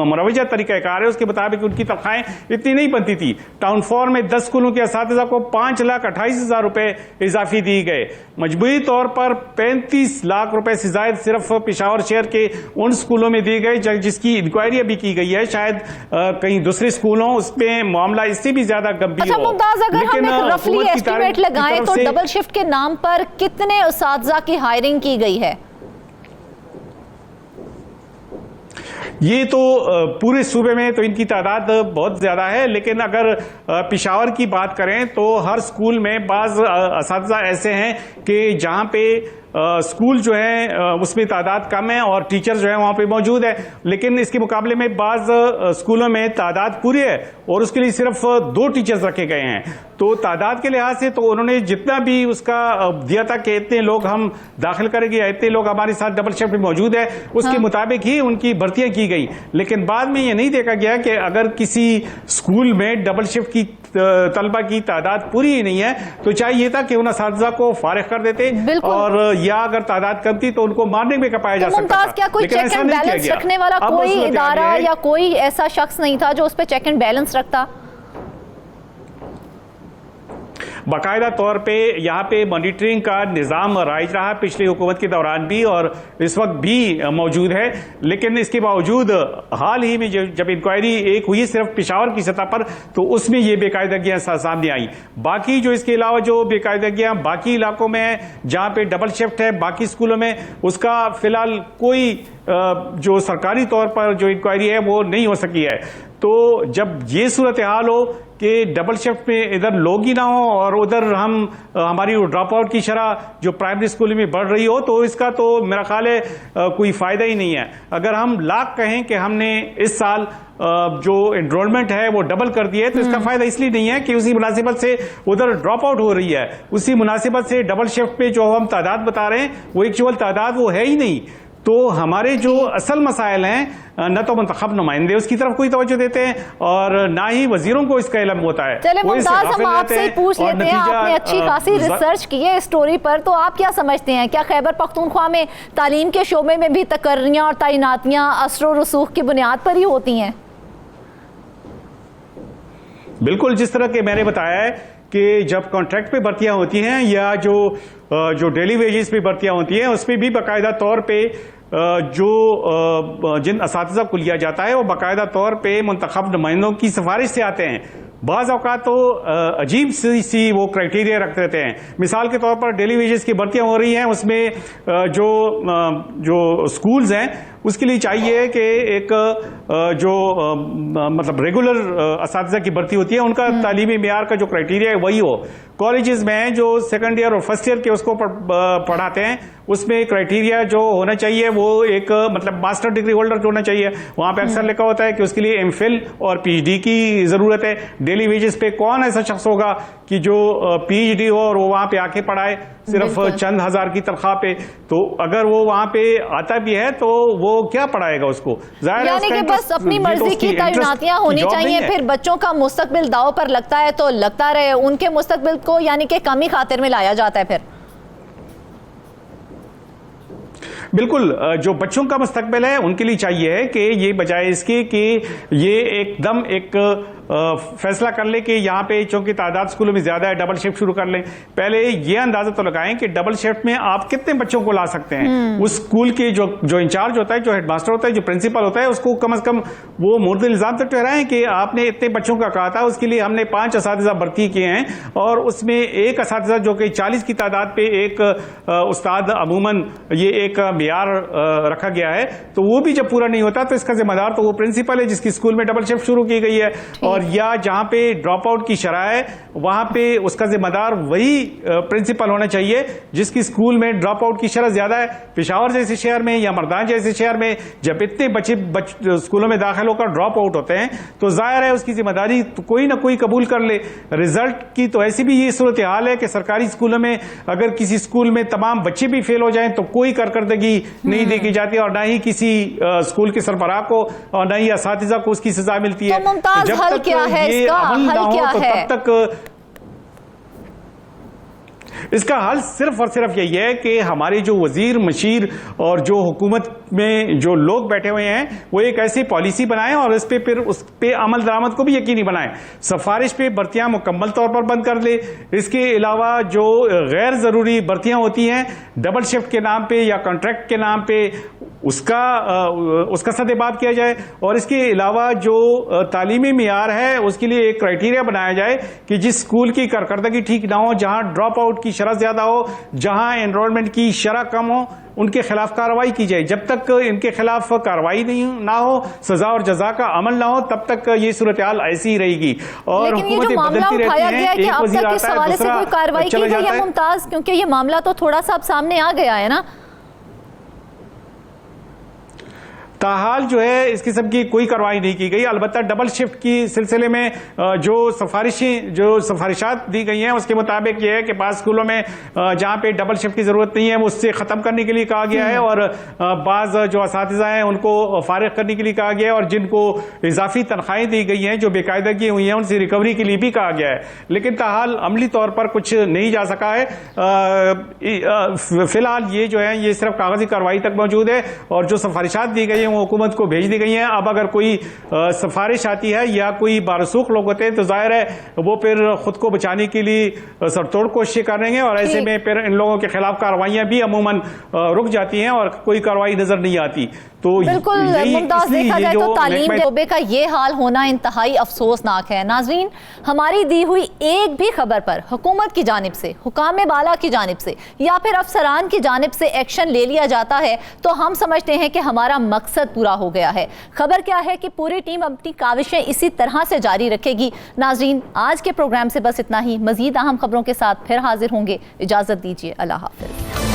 मुरवजा तरीक़ाकार है उसके मुताबिक उनकी तनख्वाहें इतनी नहीं बनती थी। टाउन 4 में 10 स्कूलों के असातिज़ा को 5,28,000 रुपए इजाफी दिए गए। मजबूरी तौर पर 35 लाख रुपए से ज्यादा सिर्फ पेशावर शहर के उन स्कूलों में दिए गए जिसकी इंक्वायरी अभी की गई है। शायद कहीं दूसरे स्कूलों उसमें मामला इससे भी ज्यादा गंभीर हो। मुमताज, अगर हम एक रफली एस्टिमेट लगाएं तो डबल शिफ्ट के नाम पर कितने उस्तादजा की हायरिंग की गई है? ये तो पूरे सूबे में तो इनकी तादाद बहुत ज्यादा है, लेकिन अगर पेशावर की बात करें तो हर स्कूल में बाज असातिज़ा ऐसे हैं कि जहां पे स्कूल जो है उसमें तादाद कम है और टीचर जो है वहां पे मौजूद है, लेकिन इसके मुकाबले में बाज स्कूलों में तादाद पूरी है और उसके लिए सिर्फ 2 टीचर्स रखे गए हैं। तो तादाद के लिहाज से तो उन्होंने जितना भी उसका दिया था कि इतने लोग हम दाखिल करेंगे या इतने लोग हमारे साथ डबल शिफ्ट में मौजूद है, उसके मुताबिक ही उनकी भर्तियां की गई। लेकिन बाद में ये नहीं देखा गया कि अगर किसी स्कूल में डबल शिफ्ट की तलबा की तादाद पूरी ही नहीं है तो चाहिए था कि उन असातिज़ा को फारिग कर देते, और या अगर तादाद कम थी तो उनको मारने में कपाया जा सकता था। क्या कोई चेक एंड बैलेंस रखने वाला कोई इदारा या कोई ऐसा शख्स नहीं था जो उस पर चेक एंड बैलेंस रखता? बाकायदा तौर पे यहाँ पे मॉनिटरिंग का निज़ाम राइज रहा पिछली हुकूमत के दौरान भी और इस वक्त भी मौजूद है, लेकिन इसके बावजूद हाल ही में जब इंक्वायरी एक हुई सिर्फ पेशावर की सतह पर तो उसमें ये बेकायदगियाँ सामने आई। बाकी जो इसके अलावा जो बेकायदगियाँ बाकी इलाकों में है जहाँ पे डबल शिफ्ट है बाकी स्कूलों में, उसका फिलहाल कोई जो सरकारी तौर पर जो इंक्वायरी है वो नहीं हो सकी है। तो जब ये सूरत हाल हो कि डबल शिफ्ट में इधर लोग ही ना हो और उधर हमारी ड्रॉप आउट की शरह जो प्राइमरी स्कूल में बढ़ रही हो, तो इसका तो मेरा ख्याल है कोई फायदा ही नहीं है। अगर हम लाख कहें कि हमने इस साल जो एनरोलमेंट है वो डबल कर दिया है तो इसका फायदा इसलिए नहीं है कि उसी मुनासिबत से उधर ड्रॉप आउट हो रही है, उसी मुनासिबत से डबल शिफ्ट पे जो हम तादाद बता रहे हैं वो एक्चुअल तादाद वो है ही नहीं। तो हमारे जो असल मसाइल हैं न तो मुंतखब नुमाइंदे उसकी तरफ कोई तवज्जो देते हैं और ना ही वजीरों को इसका इल्म होता है। चले मुमताज, हम आपसे ही पूछ लेते हैं, आपने अच्छी खासी रिसर्च की है स्टोरी पर, तो आप क्या समझते हैं, क्या खैबर पख्तूनख्वा में तालीम के शोबे में भी तकर्रियां और तैनातियां असर और रसूख की बुनियाद पर ही होती हैं? बिल्कुल, जिस तरह के मैंने बताया है कि जब कॉन्ट्रैक्ट पे भर्तियां होती हैं या जो डेली वेजेस पे भर्तियां होती हैं उसमें भी बाकायदा तौर पे जो जिन असातिज़ा को लिया जाता है वो बाकायदा तौर पे मुंतखब नुमाइंदों की सिफारिश से आते हैं। बाज़ औक़ात तो अजीब सी वो क्राइटेरिया रख देते हैं। मिसाल के तौर पर डेली वेजेस की भर्तियां हो रही हैं, उसमें जो स्कूल्स हैं उसके लिए चाहिए कि एक जो मतलब रेगुलर असातिज़ा की भर्ती होती है उनका तालीमी मेयार का जो क्राइटेरिया है वही हो। कॉलेजेस में जो सेकंड ईयर और फर्स्ट ईयर के उसको पढ़ाते हैं उसमें क्राइटेरिया जो होना चाहिए वो एक मतलब मास्टर डिग्री होल्डर जो होना चाहिए। वहां पे अक्सर लिखा होता है कि उसके लिए एमफिल और पीएचडी की जरूरत है। डेली वेजेस पे कौन ऐसा शख्स होगा कि जो पीएचडी हो और वो वहां पे आके पढ़ाए सिर्फ चंद हजार की तनख्वाह पे? तो अगर वो वहां पे आता भी है तो वो क्या पढ़ाएगा उसको? यानी कि बस अपनी मर्जी की तैनातियां होनी चाहिए, फिर बच्चों का मुस्तकबिल दाव पर लगता है तो लगता रहे, उनके मुस्तकबिल को यानी कि कमी खातिर में लाया जाता है। फिर बिल्कुल, जो बच्चों का मुस्तकबिल है उनके लिए चाहिए है कि ये बजाय इसके कि ये एकदम एक फैसला कर ले कि यहाँ पे चूंकि तादाद स्कूलों में ज्यादा है डबल शिफ्ट शुरू कर लें, पहले ये अंदाजा तो लगाएं कि डबल शिफ्ट में आप कितने बच्चों को ला सकते हैं। उस स्कूल के जो इंचार्ज होता है, जो हेडमास्टर होता है, जो प्रिंसिपल होता है, उसको कम से कम वो मुर्द इल्जाम तक ठहराएं कि आपने इतने बच्चों का कहा था, उसके लिए हमने 5 असातिज़ा भर्ती किए हैं और उसमें एक असातिज़ा जो कि 40 की तादाद पे एक उस्ताद अमूमन ये एक मियार रखा गया है, तो वो भी जब पूरा नहीं होता तो इसका जिम्मेदार तो वो प्रिंसिपल है जिसकी स्कूल में डबल शिफ्ट शुरू की गई है, और या जहां पे ड्रॉप आउट की शरह है वहां पे उसका जिम्मेदार वही प्रिंसिपल होना चाहिए जिसकी स्कूल में ड्रॉप आउट की शरह ज्यादा है। पेशावर जैसे शहर में या मर्दान जैसे शहर में जब इतने बच्चे स्कूलों में दाखिल होकर ड्रॉप आउट होते हैं तो जाहिर है उसकी जिम्मेदारी तो कोई ना कोई कबूल कर ले। रिजल्ट की तो ऐसी भी ये सूरत हाल है कि सरकारी स्कूलों में अगर किसी स्कूल में तमाम बच्चे भी फेल हो जाएं तो कोई कारकर्दगी नहीं देखी जाती और ना ही किसी स्कूल के सरबराह को और ना ही असातिज़ा को उसकी सजा मिलती है। तो मुमताज, जब हल तक क्या है ये इसका? अमल ना हल हो क्या तो है? तब तक इसका हल सिर्फ और सिर्फ यही है कि हमारे जो वजीर मशीर और जो हुकूमत में जो लोग बैठे हुए हैं वो एक ऐसी पॉलिसी बनाएं और इस पे फिर उस पे अमल दरामद को भी यकीनी बनाएं। सिफारिश पे भर्तियां मुकम्मल तौर पर बंद कर दे। इसके अलावा जो गैर जरूरी भर्तियां होती हैं डबल शिफ्ट के नाम पे या कॉन्ट्रैक्ट के नाम पे उसका सदेबाब किया जाए, और इसके अलावा जो तालीमी मियार है उसके लिए एक क्राइटेरिया बनाया जाए कि जिस स्कूल की कारकर्दगी ठीक ना हो, जहां ड्रॉप आउट की शरह ज्यादा हो, जहां एनरोलमेंट की शरह कम हो, उनके खिलाफ कार्रवाई की जाए। जब तक इनके खिलाफ कार्रवाई नहीं ना हो, सजा और जजा का अमल ना हो, तब तक ये सूरत हाल ऐसी ही रहेगी। और लेकिन ये जो मामला उठाया गया है कि अब तक इस हवाले से कोई कार्रवाई की गई है मुमताज, क्योंकि ये मामला तो थोड़ा सा अब सामने आ गया है ना। ताहाल जो है इस किस्म की कोई कार्रवाई नहीं की गई। अलबत्ता डबल शिफ्ट की सिलसिले में जो सिफारिशात दी गई हैं उसके मुताबिक ये है कि बाज़ स्कूलों में जहां पे डबल शिफ्ट की जरूरत नहीं है वो उससे खत्म करने के लिए कहा गया है, और बाज़ जो असातिज़ा हैं उनको फारिग करने के लिए कहा गया है, और जिनको इजाफी तनख्वाहें दी गई हैं जो बेकायदगी हुई हैं उनसे रिकवरी के लिए भी कहा गया है। लेकिन ताहाल अमली तौर पर कुछ नहीं जा सका है। फिलहाल ये जो है ये सिर्फ कागजी कार्रवाई तक मौजूद है, और जो सिफारिशात दी गई वो हुकूमत को भेज दी गई हैं। अब अगर कोई सिफारिश आती है या कोई बारसूख लोग होते हैं तो जाहिर है वो फिर खुद को बचाने के लिए सरतोड़ कोशिश करेंगे, और ऐसे में फिर इन लोगों के खिलाफ कार्रवाइयां भी अमूमन रुक जाती हैं और कोई कार्रवाई नजर नहीं आती। तो बिल्कुल मुमताज, देखा जाए तो तालीम शोबे का ये हाल होना इंतहाई अफसोसनाक है। नाजरीन, हमारी दी हुई एक भी खबर पर हुकूमत की जानिब से, हुकाम बाला की जानिब से या फिर अफसरान की जानिब से एक्शन ले लिया जाता है तो हम समझते हैं कि हमारा मकसद पूरा हो गया है। खबर क्या है कि पूरी टीम अपनी काविशें इसी तरह से जारी रखेगी। नाजरीन, आज के प्रोग्राम से बस इतना ही। मजीद अहम खबरों के साथ फिर हाजिर होंगे। इजाजत दीजिए, अल्लाह हाफिज।